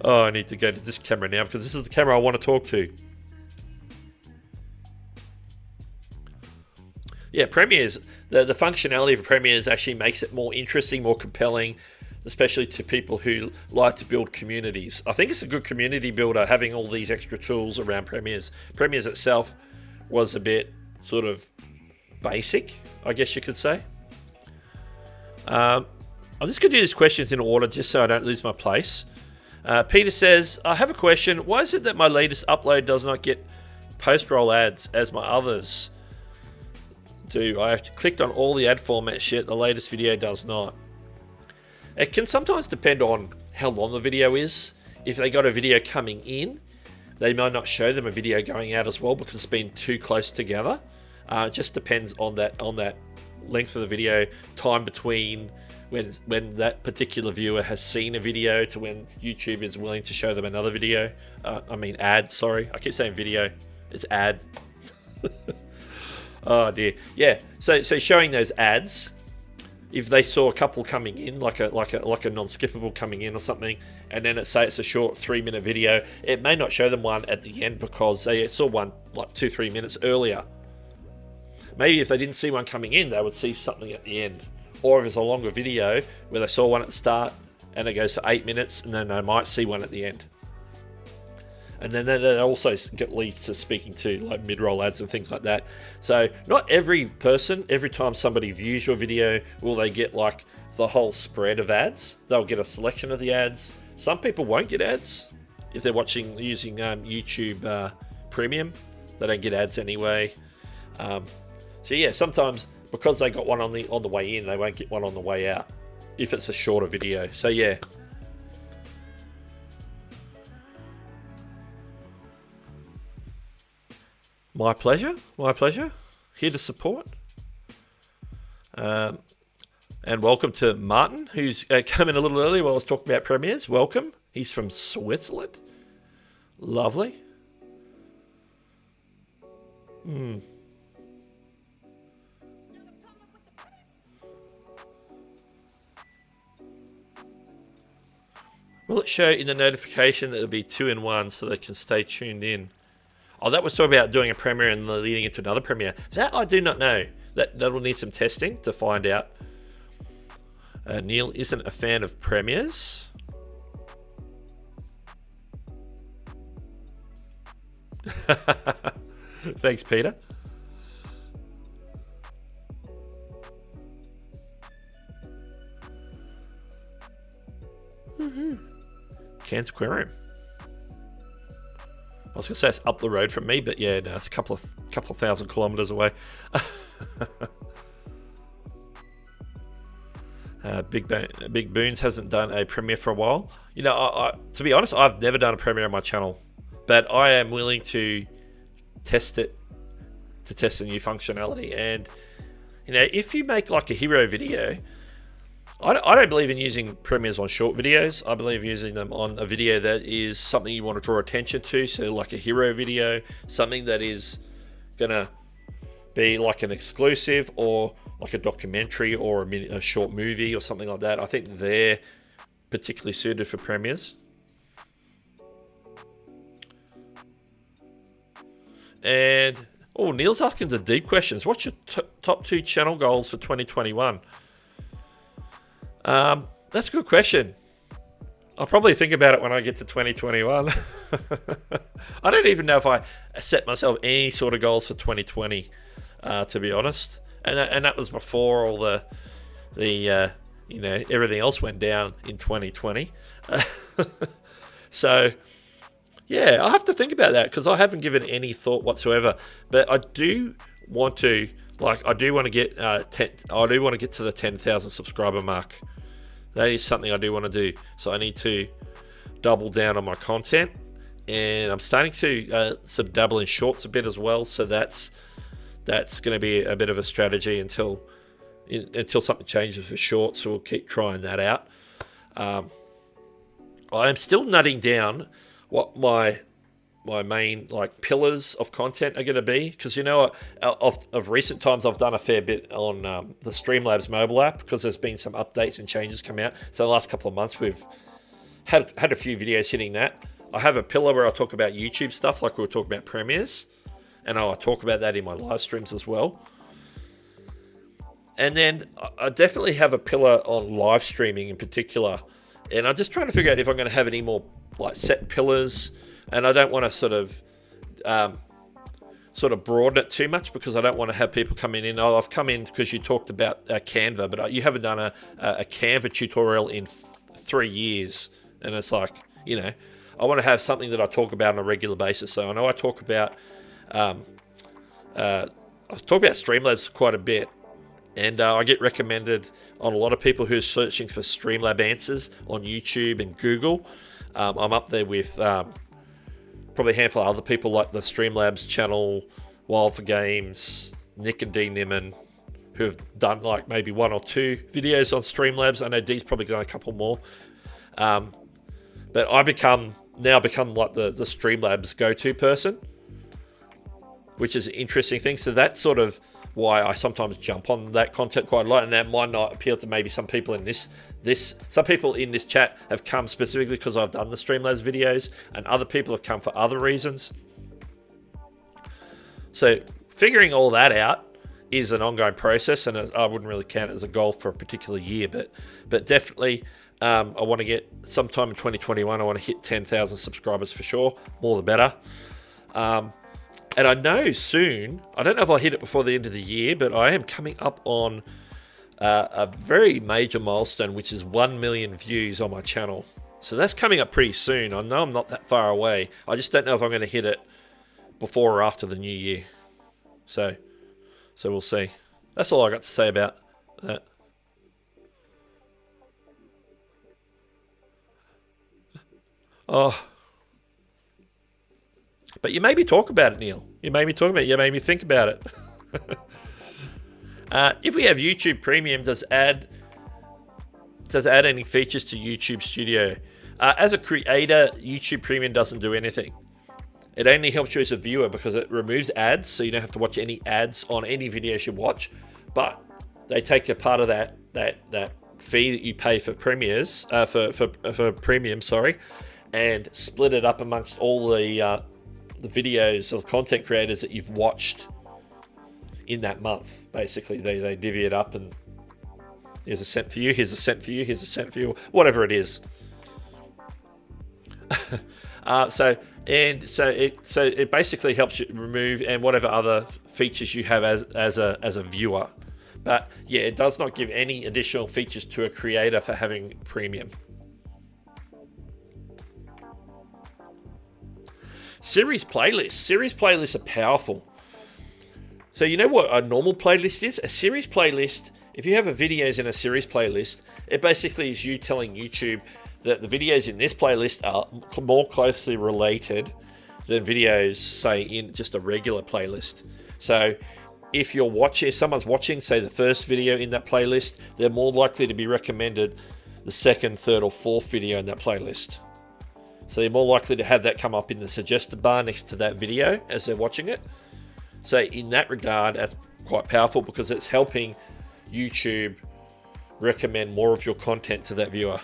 S2: Oh, I need to go to this camera now because this is the camera I want to talk to. Yeah, premieres. The functionality of premieres actually makes it more interesting, more compelling, especially to people who like to build communities. I think it's a good community builder having all these extra tools around premieres. Premieres itself was a bit sort of basic, I guess you could say. I'm just going to do these questions in order just so I don't lose my place. Peter says, I have a question. Why is it that my latest upload does not get post-roll ads as my others do? I have clicked on all the ad format shit. The latest video does not. It can sometimes depend on how long the video is. If they got a video coming in, they might not show them a video going out as well because it's been too close together. It just depends on that length of the video, time between when that particular viewer has seen a video to when YouTube is willing to show them another video. I mean ad, sorry. I keep saying video. It's ad. Oh dear. Yeah. So showing those ads, if they saw a couple coming in, like a non-skippable coming in or something, and then it's a short 3-minute video, it may not show them one at the end because they saw one like 2-3 minutes earlier. Maybe if they didn't see one coming in, they would see something at the end. Or if it's a longer video where they saw one at the start and it goes for 8 minutes, and then they might see one at the end. And then that also leads to speaking to like mid-roll ads and things like that. So not every person, every time somebody views your video, will they get like the whole spread of ads. They'll get a selection of the ads. Some people won't get ads if they're watching using YouTube Premium. They don't get ads anyway. So yeah, sometimes because they got one on the way in, they won't get one on the way out if it's a shorter video. So yeah. My pleasure. My pleasure. Here to support. And welcome to Martin, who's come in a little early while I was talking about premieres. Welcome. He's from Switzerland. Lovely. Will it show in the notification that it'll be 2 in 1 so they can stay tuned in? Oh, that was talking about doing a premiere and leading into another premiere. That I do not know. That'll need some testing to find out. Neil isn't a fan of premieres. Thanks, Peter. Cairns Aquarium. I was going to say it's up the road from me, but yeah, no, it's a couple of thousand kilometers away. Big Boons hasn't done a premiere for a while. You know, to be honest, I've never done a premiere on my channel, but I am willing to test it, to test the new functionality. And you know, if you make like a hero video, I don't believe in using premieres on short videos. I believe using them on a video that is something you want to draw attention to. So like a hero video, something that is gonna be like an exclusive or like a documentary or a short movie or something like that. I think they're particularly suited for premieres. And Neil's asking the deep questions. What's your top 2 channel goals for 2021? That's a good question. I'll probably think about it when I get to 2021. I don't even know if I set myself any sort of goals for 2020, to be honest. And that was before all the you know, everything else went down in 2020. So yeah, I'll have to think about that because I haven't given any thought whatsoever. But I do want to get I do want to get to the 10,000 subscriber mark. That is something I do want to do. So I need to double down on my content, and I'm starting to sort of dabble in shorts a bit as well. So that's going to be a bit of a strategy until something changes for shorts. So we'll keep trying that out. I am still nutting down what my main like pillars of content are going to be, because you know, of recent times I've done a fair bit on the Streamlabs mobile app because there's been some updates and changes come out. So the last couple of months we've had a few videos hitting that. I have a pillar where I talk about YouTube stuff, like we were talking about premieres, and I'll talk about that in my live streams as well. And then I definitely have a pillar on live streaming in particular, and I'm just trying to figure out if I'm going to have any more like set pillars. And I don't want to sort of broaden it too much because I don't want to have people coming in. Oh, I've come in because you talked about Canva, but you haven't done a Canva tutorial in 3 years. And it's like, you know, I want to have something that I talk about on a regular basis. So I know I talk about Streamlabs quite a bit. And I get recommended on a lot of people who are searching for Streamlab answers on YouTube and Google. I'm up there with probably a handful of other people like the Streamlabs channel, Wild for Games, Nick and Dean Nimmin, who have done like maybe 1 or 2 videos on Streamlabs. I know Dee's probably done a couple more. But I now become like the Streamlabs go-to person, which is an interesting thing. So that's sort of why I sometimes jump on that content quite a lot, and that might not appeal to maybe some people in some people in this chat have come specifically because I've done the Streamlabs videos, and other people have come for other reasons. So figuring all that out is an ongoing process, and I wouldn't really count it as a goal for a particular year, but definitely I want to get sometime in 2021. I want to hit 10,000 subscribers for sure. More the better. And I know soon, I don't know if I'll hit it before the end of the year, but I am coming up on a very major milestone, which is 1 million views on my channel. So that's coming up pretty soon. I know I'm not that far away. I just don't know if I'm going to hit it before or after the new year. So we'll see. That's all I got to say about that. Oh. But you made me talk about it, Neil. You made me talk about it. You made me think about it. If we have YouTube Premium, does it add any features to YouTube Studio? As a creator, YouTube Premium doesn't do anything. It only helps you as a viewer because it removes ads, so you don't have to watch any ads on any videos you watch. But they take a part of that fee that you pay for premiums, for premium, and split it up amongst all the videos of content creators that you've watched in that month. Basically, they divvy it up, and here's a cent for you, here's a cent for you, here's a cent for you, whatever it is. So it basically helps you remove and whatever other features you have as a viewer. But yeah, it does not give any additional features to a creator for having premium. Series playlists are powerful. So you know what a normal playlist is? A series playlist, if you have videos in a series playlist, it basically is you telling YouTube that the videos in this playlist are more closely related than videos, say, in just a regular playlist. So if someone's watching, say, the first video in that playlist, they're more likely to be recommended the second, third, or fourth video in that playlist. So you're more likely to have that come up in the suggested bar next to that video as they're watching it. So in that regard, that's quite powerful because it's helping YouTube recommend more of your content to that viewer.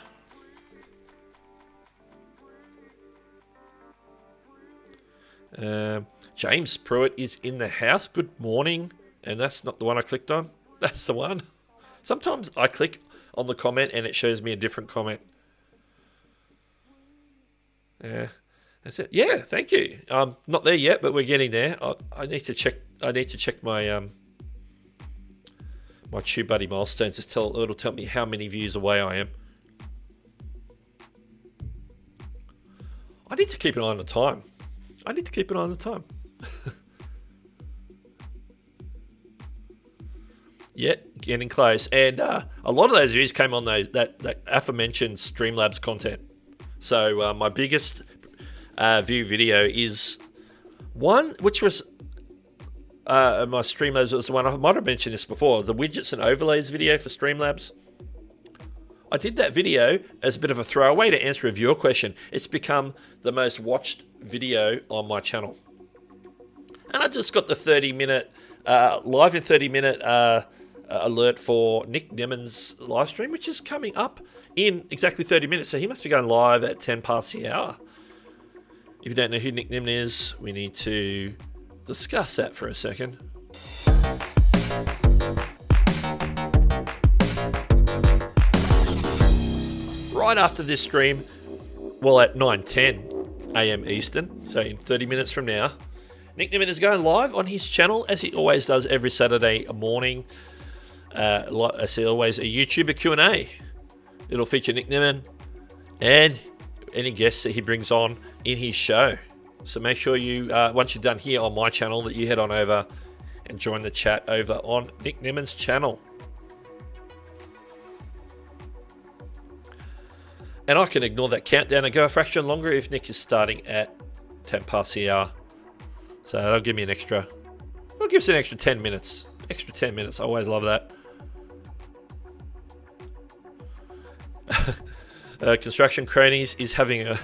S2: James Pruitt is in the house. Good morning. And that's not the one I clicked on. That's the one. Sometimes I click on the comment and it shows me a different comment. Yeah, that's it. Yeah, thank you. Not there yet, but we're getting there. I need to check. I need to check my my TubeBuddy milestones. It'll tell me how many views away I am. I need to keep an eye on the time. Yeah, getting close. And a lot of those views came on that aforementioned Streamlabs content. So my biggest view video is one which was my Streamlabs was the one, I might have mentioned this before, the widgets and overlays video for Streamlabs. I did that video as a bit of a throwaway to answer a viewer question. It's become the most watched video on my channel. And I just got the 30-minute, live in 30-minute alert for Nick Nimmin's live stream, which is coming up in exactly 30 minutes. So he must be going live at 10 past the hour. If you don't know who Nick Nimmin is, we need to discuss that for a second. Right after this stream, well, at 9:10 a.m. Eastern, so in 30 minutes from now, Nick Nimmin is going live on his channel, as he always does every Saturday morning. As he always, a YouTuber Q&A. It'll feature Nick Nimmin and any guests that he brings on in his show. So make sure you, once you're done here on my channel, that you head on over and join the chat over on Nick Nimmin's channel. And I can ignore that countdown and go a fraction longer if Nick is starting at 10 past the hour. So that'll give me an extra... It'll give us an extra 10 minutes. Extra 10 minutes. I always love that. Construction Cronies is having a...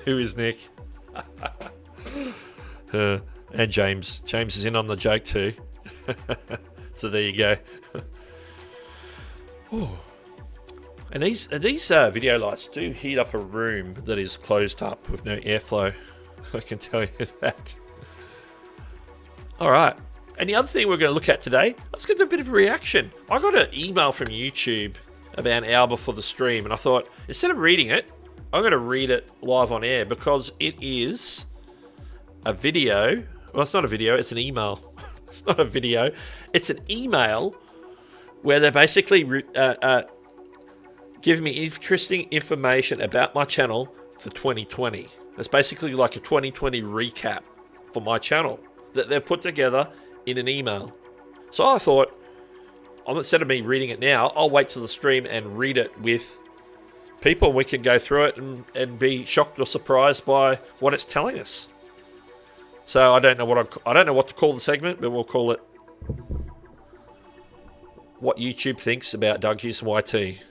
S2: Who is Nick? And James. James is in on the joke too. So there you go. And these video lights do heat up a room that is closed up with no airflow. I can tell you that. Alright. And the other thing we're going to look at today, let's get a bit of a reaction. I got an email from YouTube about an hour before the stream, and I thought, instead of reading it, I'm going to read it live on air because it is a video. Well, it's not a video, it's an email. It's not a video. It's an email where they're basically giving me interesting information about my channel for 2020. It's basically like a 2020 recap for my channel that they've put together in an email. So I thought, instead of me reading it now, I'll wait till the stream and read it with people. We can go through it and be shocked or surprised by what it's telling us. So I don't know what to call the segment, but we'll call it What YouTube Thinks About Doug Hewson YT.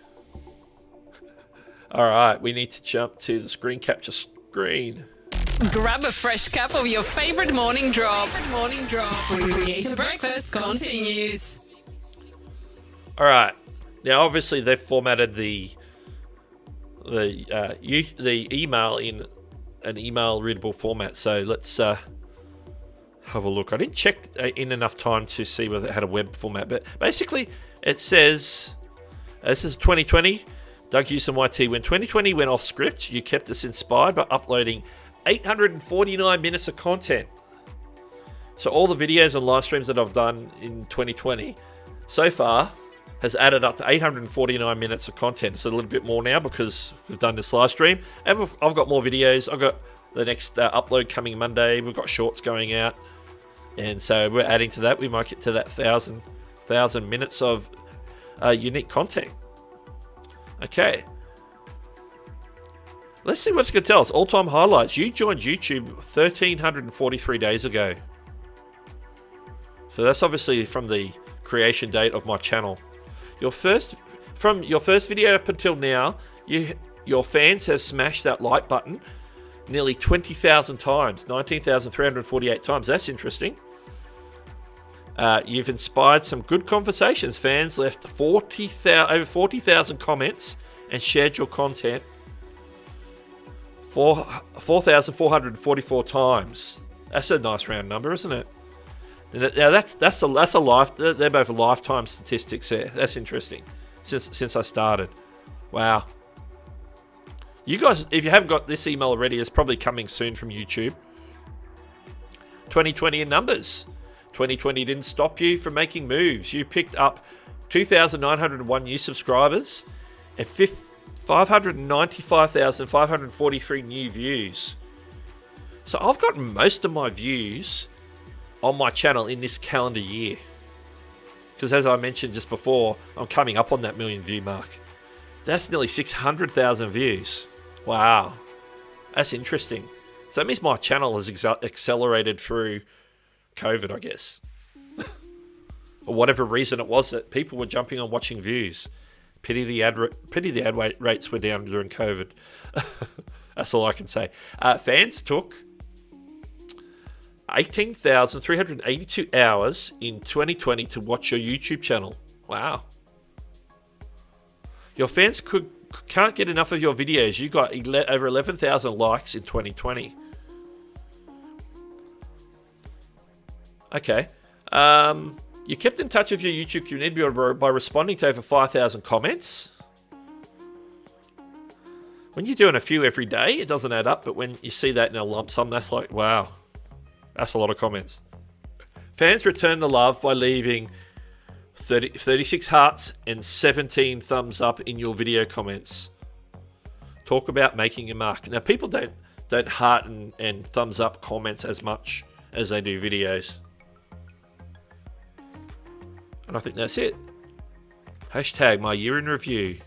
S2: Alright, we need to jump to the screen capture screen.
S3: Grab a fresh cup of your favorite morning drop. Creator Breakfast continues.
S2: Alright, now obviously they've formatted the email in an email readable format, so let's have a look. I didn't check in enough time to see whether it had a web format, but basically it says, this is 2020, Doug Hewson YT. When 2020 went off script, you kept us inspired by uploading 849 minutes of content. So all the videos and live streams that I've done in 2020 so far has added up to 849 minutes of content. It's a little bit more now because we've done this live stream, and I've got more videos. I've got the next upload coming Monday. We've got shorts going out, and so we're adding to that. We might get to that 1,000 minutes of unique content. Okay, let's see what it's going to tell us. All-time highlights. You joined YouTube 1,343 days ago. So that's obviously from the creation date of my channel. From your first video up until now, your fans have smashed that like button nearly 20,000 times, 19,348 times. That's interesting. You've inspired some good conversations. Fans left over 40,000 comments and shared your content 4,444 times. That's a nice round number, isn't it? Now that's a life. They're both lifetime statistics there. That's interesting. Since I started, wow. You guys, if you haven't got this email already, it's probably coming soon from YouTube. 2020 in numbers. 2020 didn't stop you from making moves. You picked up 2,901 new subscribers and 595,543 new views. So I've got most of my views on my channel in this calendar year. Because as I mentioned just before, I'm coming up on that million view mark. That's nearly 600,000 views. Wow. That's interesting. So that means my channel has accelerated through COVID, I guess. Or whatever reason it was that people were jumping on watching views. Pity the ad rates were down during COVID. That's all I can say. Fans took 18,382 hours in 2020 to watch your YouTube channel. Wow. Your fans can't get enough of your videos. You got over 11,000 likes in 2020. Okay. You kept in touch with your YouTube community by responding to over 5,000 comments. When you're doing a few every day, it doesn't add up, but when you see that in a lump sum, that's like, wow. That's a lot of comments. Fans returned the love by leaving 36 hearts and 17 thumbs up in your video comments. Talk about making a mark. Now, people don't heart and thumbs up comments as much as they do videos. And I think that's it. Hashtag my year in review.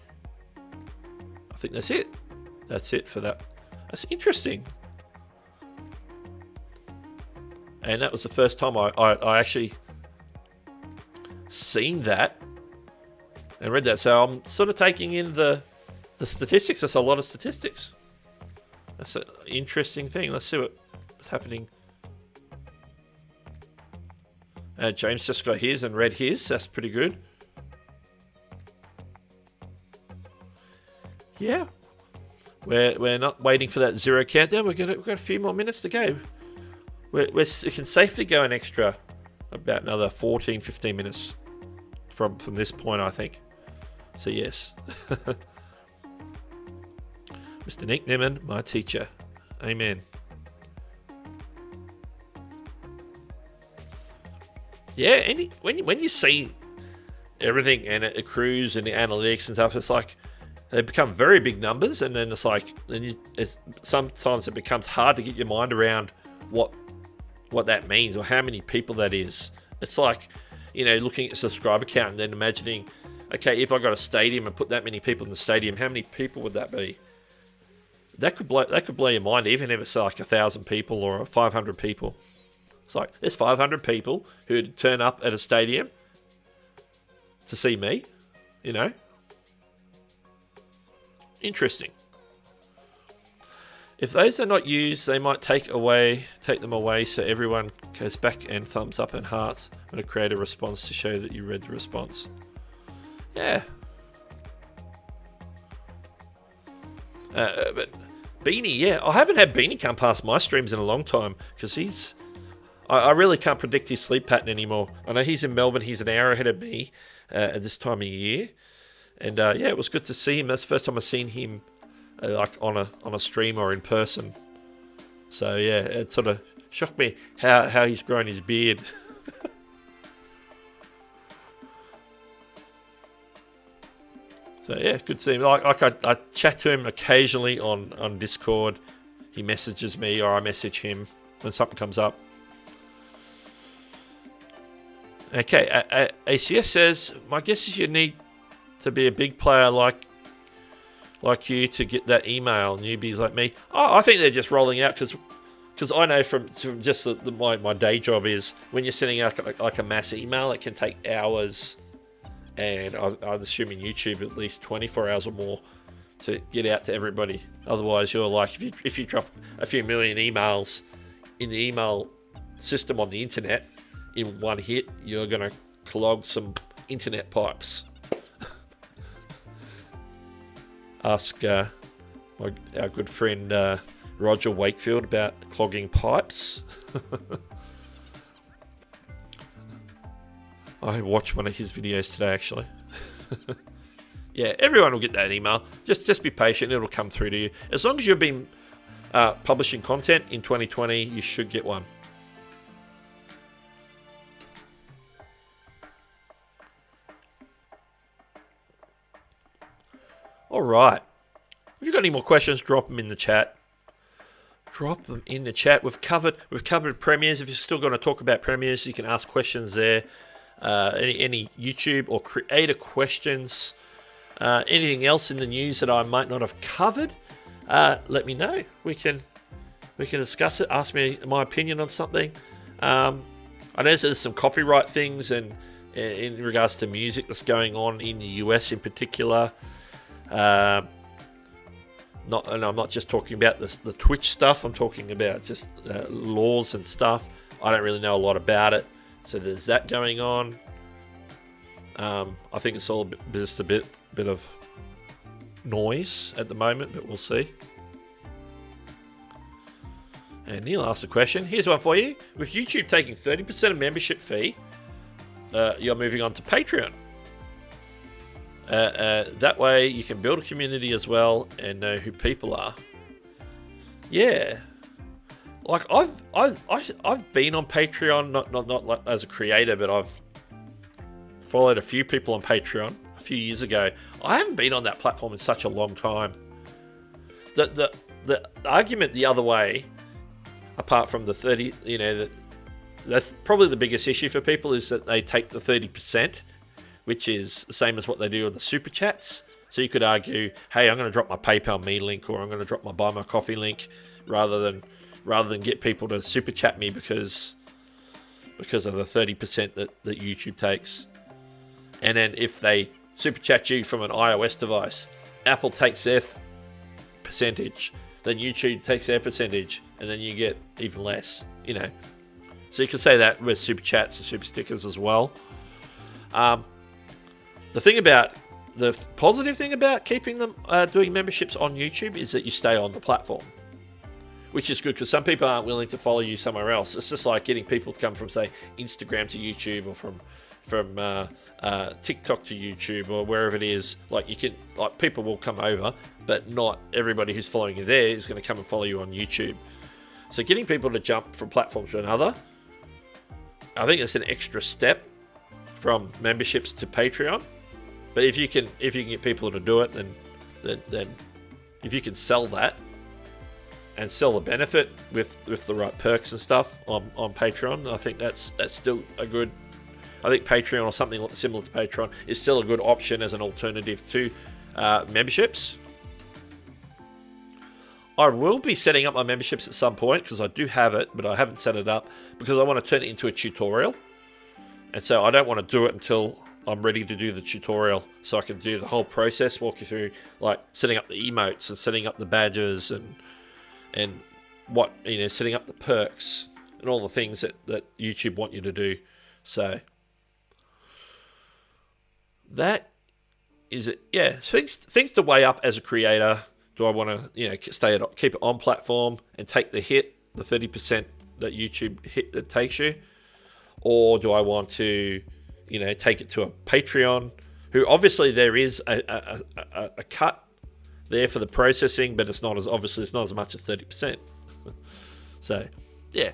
S2: I think that's it. That's it for that. That's interesting. And that was the first time I actually seen that and read that. So I'm sort of taking in the statistics. That's a lot of statistics. That's an interesting thing. Let's see what's happening. James just got his and read his. That's pretty good. Yeah. We're not waiting for that 0 countdown. We've got a few more minutes to go. We can safely go an extra about another 14, 15 minutes from this point, I think. So yes. Mr. Nick Nimmin, my teacher. Amen. Yeah, when you see everything and it accrues and the analytics and stuff, it's like they become very big numbers, and then it's like sometimes it becomes hard to get your mind around what that means or how many people that is. It's like, looking at a subscriber count and then imagining, okay, if I got a stadium and put that many people in the stadium, how many people would that be? That could blow your mind, even if it's like 1,000 people or 500 people. It's like, there's 500 people who'd turn up at a stadium to see me, Interesting. If those are not used, they might take them away so everyone goes back and thumbs up and hearts when I create a response to show that you read the response. Yeah. But Beanie, yeah. I haven't had Beanie come past my streams in a long time because I really can't predict his sleep pattern anymore. I know he's in Melbourne. He's an hour ahead of me at this time of year. And yeah, it was good to see him. That's the first time I've seen him like on a stream or in person. So yeah, it sort of shocked me how he's grown his beard. So yeah, good to see him. Like I chat to him occasionally on Discord. He messages me or I message him when something comes up. Okay, ACS says, my guess is you need to be a big player like you to get that email. Newbies like me. Oh, I think they're just rolling out because I know from just my day job is when you're sending out like a mass email, it can take hours, and I'm assuming YouTube at least 24 hours or more to get out to everybody. Otherwise, you're like, if you drop a few million emails in the email system on the internet in one hit, you're gonna clog some internet pipes. Ask our good friend Roger Wakefield about clogging pipes. I watched one of his videos today, actually. Yeah, everyone will get that email. Just be patient; it'll come through to you. As long as you've been publishing content in 2020, you should get one. All right. If you've got any more questions, drop them in the chat. Drop them in the chat. We've covered premieres. If you're still going to talk about premieres, you can ask questions there. Any YouTube or creator questions. Anything else in the news that I might not have covered, let me know. We can discuss it. Ask me my opinion on something. I know there's some copyright things and in regards to music that's going on in the US in particular. And I'm not just talking about the Twitch stuff. I'm talking about just laws and stuff. I don't really know a lot about it, so there's that going on. I think it's all just a bit of noise at the moment, but we'll see. And Neil asked a question. Here's one for you. With YouTube taking 30% of membership fee, you're moving on to Patreon. That way you can build a community as well and know who people are. Yeah, like I've been on Patreon, not like as a creator, but I've followed a few people on Patreon a few years ago. I haven't been on that platform in such a long time. The argument the other way, apart from the 30, that's probably the biggest issue for people, is that they take the 30%. Which is the same as what they do with the super chats. So you could argue, hey, I'm going to drop my PayPal me link, or I'm going to drop my Buy My Coffee link, rather than get people to super chat me because because of the 30% that YouTube takes. And then if they super chat you from an iOS device, Apple takes their percentage, then YouTube takes their percentage, and then you get even less, you know. So you can say that with super chats and super stickers as well. The positive thing about keeping them doing memberships on YouTube is that you stay on the platform, which is good because some people aren't willing to follow you somewhere else. It's just like getting people to come from, say, Instagram to YouTube, or from TikTok to YouTube, or wherever it is. Like, people will come over, but not everybody who's following you there is going to come and follow you on YouTube. So getting people to jump from platform to another, I think it's an extra step from memberships to Patreon. But if you can get people to do it, then if you can sell that and sell the benefit with the right perks and stuff on Patreon, I think that's still a good. I think Patreon, or something similar to Patreon, is still a good option as an alternative to memberships. I will be setting up my memberships at some point because I do have it, but I haven't set it up because I want to turn it into a tutorial. And so I don't want to do it until I'm ready to do the tutorial, so I can do the whole process, walk you through like setting up the emotes and setting up the badges and what, you know, setting up the perks and all the things that YouTube want you to do. So that is it. Yeah, things to weigh up as a creator. Do I want to, you know, keep it on platform and take the hit, the 30% that YouTube hit that takes you, or do I want to, you know, take it to a Patreon? Who obviously there is a cut there for the processing, but it's not as much as 30%. So, yeah.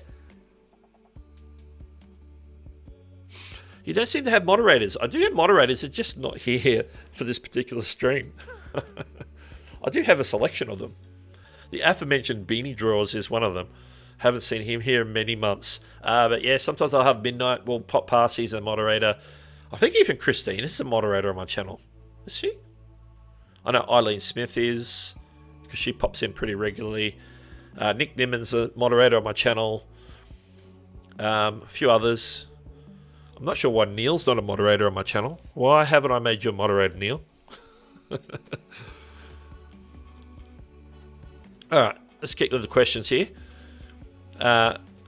S2: You don't seem to have moderators. I do have moderators, they're just not here for this particular stream. I do have a selection of them. The aforementioned Beanie Drawers is one of them. Haven't seen him here in many months. But yeah, sometimes I'll have Midnight. We'll pop past. He's a moderator. I think even Christine is a moderator on my channel. Is she? I know Eileen Smith is, because she pops in pretty regularly. Nick Nimmon's a moderator on my channel. A few others. I'm not sure why Neil's not a moderator on my channel. Why haven't I made you a moderator, Neil? Alright, let's get with the questions here.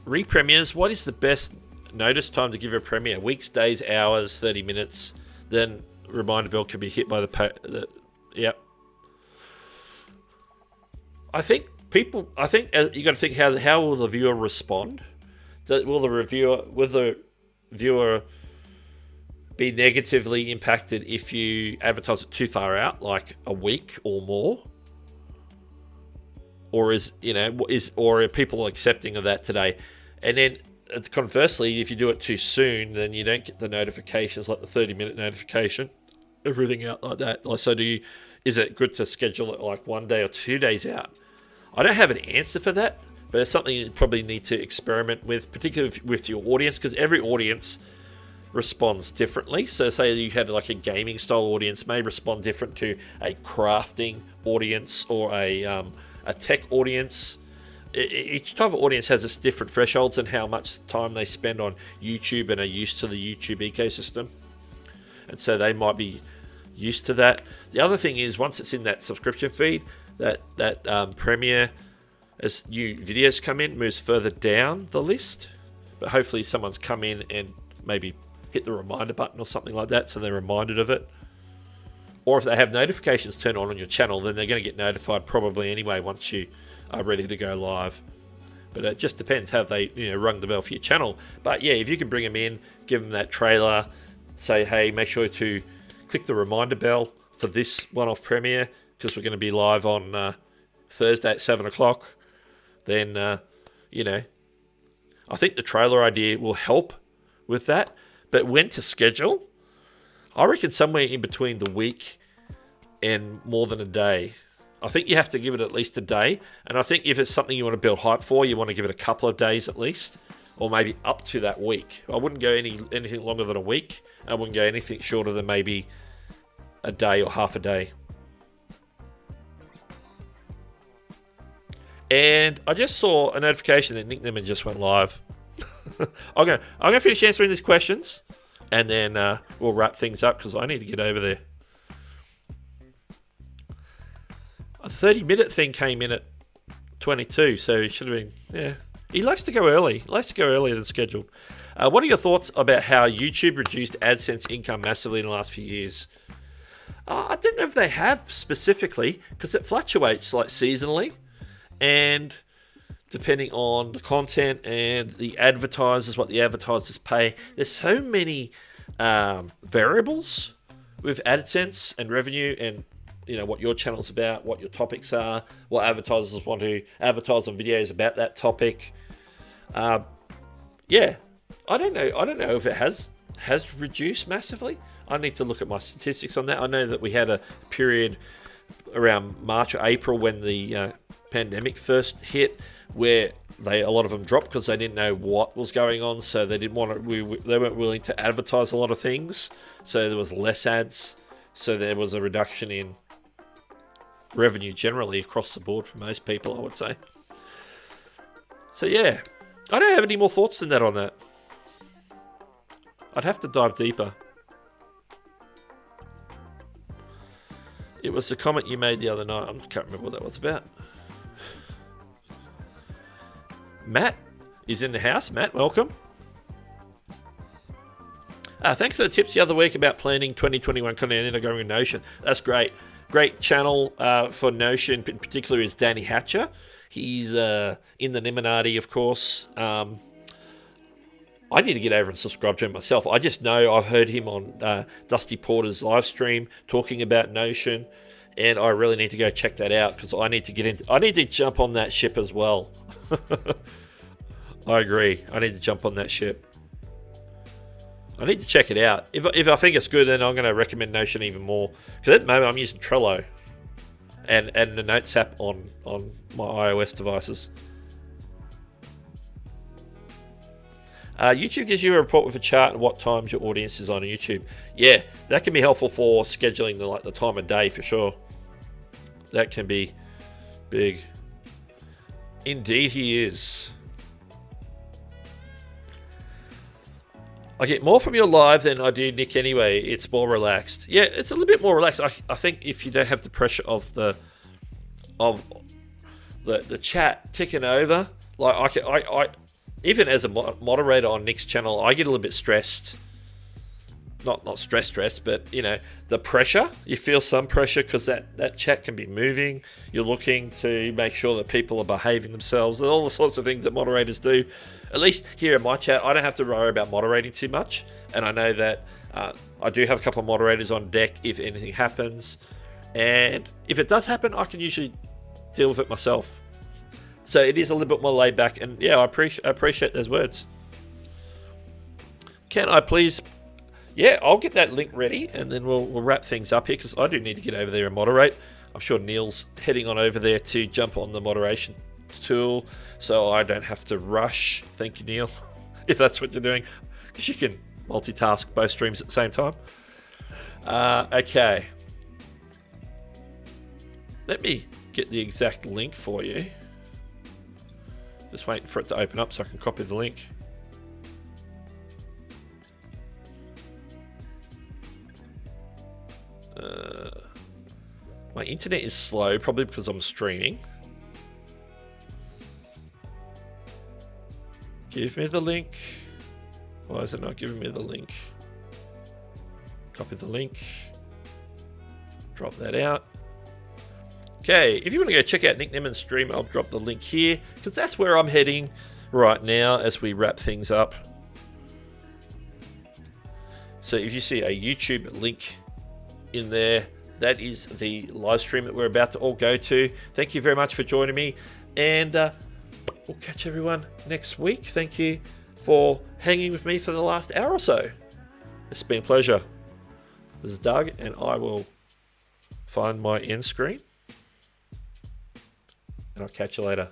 S2: Re-premieres, what is the best notice time to give a premiere? Weeks, days, hours, 30 minutes. Then reminder bell can be hit by yep. I think you got to think how will the viewer respond? Will the viewer be negatively impacted if you advertise it too far out, like a week or more? Or are people accepting of that today? And then conversely, if you do it too soon, then you don't get the notifications, like the 30-minute notification, everything out like that. So is it good to schedule it like 1 day or 2 days out? I don't have an answer for that, but it's something you probably need to experiment with, particularly with your audience, because every audience responds differently. So say you had like a gaming style audience may respond different to a crafting audience or a tech audience. Each type of audience has its different thresholds and how much time they spend on YouTube and are used to the YouTube ecosystem. And so they might be used to that. The other thing is, once it's in that subscription feed, that premiere, as new videos come in, moves further down the list. But hopefully someone's come in and maybe hit the reminder button or something like that, so they're reminded of it. Or if they have notifications turned on your channel, then they're going to get notified probably anyway once you are ready to go live. But it just depends how they rung the bell for your channel. But yeah, if you can bring them in, give them that trailer, say, hey, make sure to click the reminder bell for this one-off premiere, because we're going to be live on Thursday at 7 o'clock, then, I think the trailer idea will help with that. But when to schedule, I reckon somewhere in between the week and more than a day. I think you have to give it at least a day. And I think if it's something you want to build hype for, you want to give it a couple of days at least, or maybe up to that week. I wouldn't go anything longer than a week. I wouldn't go anything shorter than maybe a day or half a day. And I just saw a notification that Nick Nimmin just went live. I'm gonna finish answering these questions, and then we'll wrap things up because I need to get over there. A 30-minute thing came in at 22, so he should have been. Yeah, he likes to go early. He likes to go earlier than scheduled. What are your thoughts about how YouTube reduced AdSense income massively in the last few years? I don't know if they have specifically, because it fluctuates like seasonally, and depending on the content and the advertisers, what the advertisers pay. There's so many variables with AdSense and revenue, and what your channel's about, what your topics are, what advertisers want to advertise on videos about that topic. Yeah, I don't know if it has reduced massively. I need to look at my statistics on that. I know that we had a period around March or April when the pandemic first hit, where a lot of them dropped because they didn't know what was going on, so they didn't want to. They weren't willing to advertise a lot of things, so there was less ads. So there was a reduction in revenue generally across the board for most people, I would say. So yeah, I don't have any more thoughts than that on that. I'd have to dive deeper. It was the comment you made the other night. I can't remember what that was about. Matt is in the house. Matt, welcome. Thanks for the tips the other week about planning 2021 content and going with Notion. That's great. Great channel for Notion, in particular, is Danny Hatcher. He's in the Illuminati, of course. I need to get over and subscribe to him myself. I just know I've heard him on Dusty Porter's live stream talking about Notion, and I really need to go check that out because I need to get into. I need to jump on that ship as well. I agree. I need to jump on that ship. I need to check it out. If I think it's good, then I'm going to recommend Notion even more. Because at the moment, I'm using Trello and the Notes app on my iOS devices. YouTube gives you a report with a chart and what times your audience is on YouTube. Yeah, that can be helpful for scheduling the time of day for sure. That can be big. Indeed, he is. I get more from your live than I do Nick anyway. It's more relaxed. Yeah, it's a little bit more relaxed. I think if you don't have the pressure of the chat ticking over, like I even as a moderator on Nick's channel, I get a little bit stressed. Not stressed, but the pressure. You feel some pressure because that chat can be moving. You're looking to make sure that people are behaving themselves and all the sorts of things that moderators do. At least here in my chat, I don't have to worry about moderating too much. And I know that I do have a couple of moderators on deck if anything happens. And if it does happen, I can usually deal with it myself. So it is a little bit more laid back. And yeah, I appreciate those words. Can I please... Yeah, I'll get that link ready and then we'll wrap things up here because I do need to get over there and moderate. I'm sure Neil's heading on over there to jump on the moderation tool so I don't have to rush. Thank you, Neil, if that's what you're doing, because you can multitask both streams at the same time. Okay. Let me get the exact link for you. Just waiting for it to open up so I can copy the link. My internet is slow, probably because I'm streaming. Give me the link. Why is it not giving me the link? Copy the link. Drop that out. Okay, if you want to go check out Nick Nemman's stream, I'll drop the link here because that's where I'm heading right now as we wrap things up. So if you see a YouTube link in there, that is the live stream that we're about to all go to. Thank you very much for joining me, and we'll catch everyone next week. Thank you for hanging with me for the last hour or so. It's been a pleasure. This is Doug, and I will find my end screen, and I'll catch you later.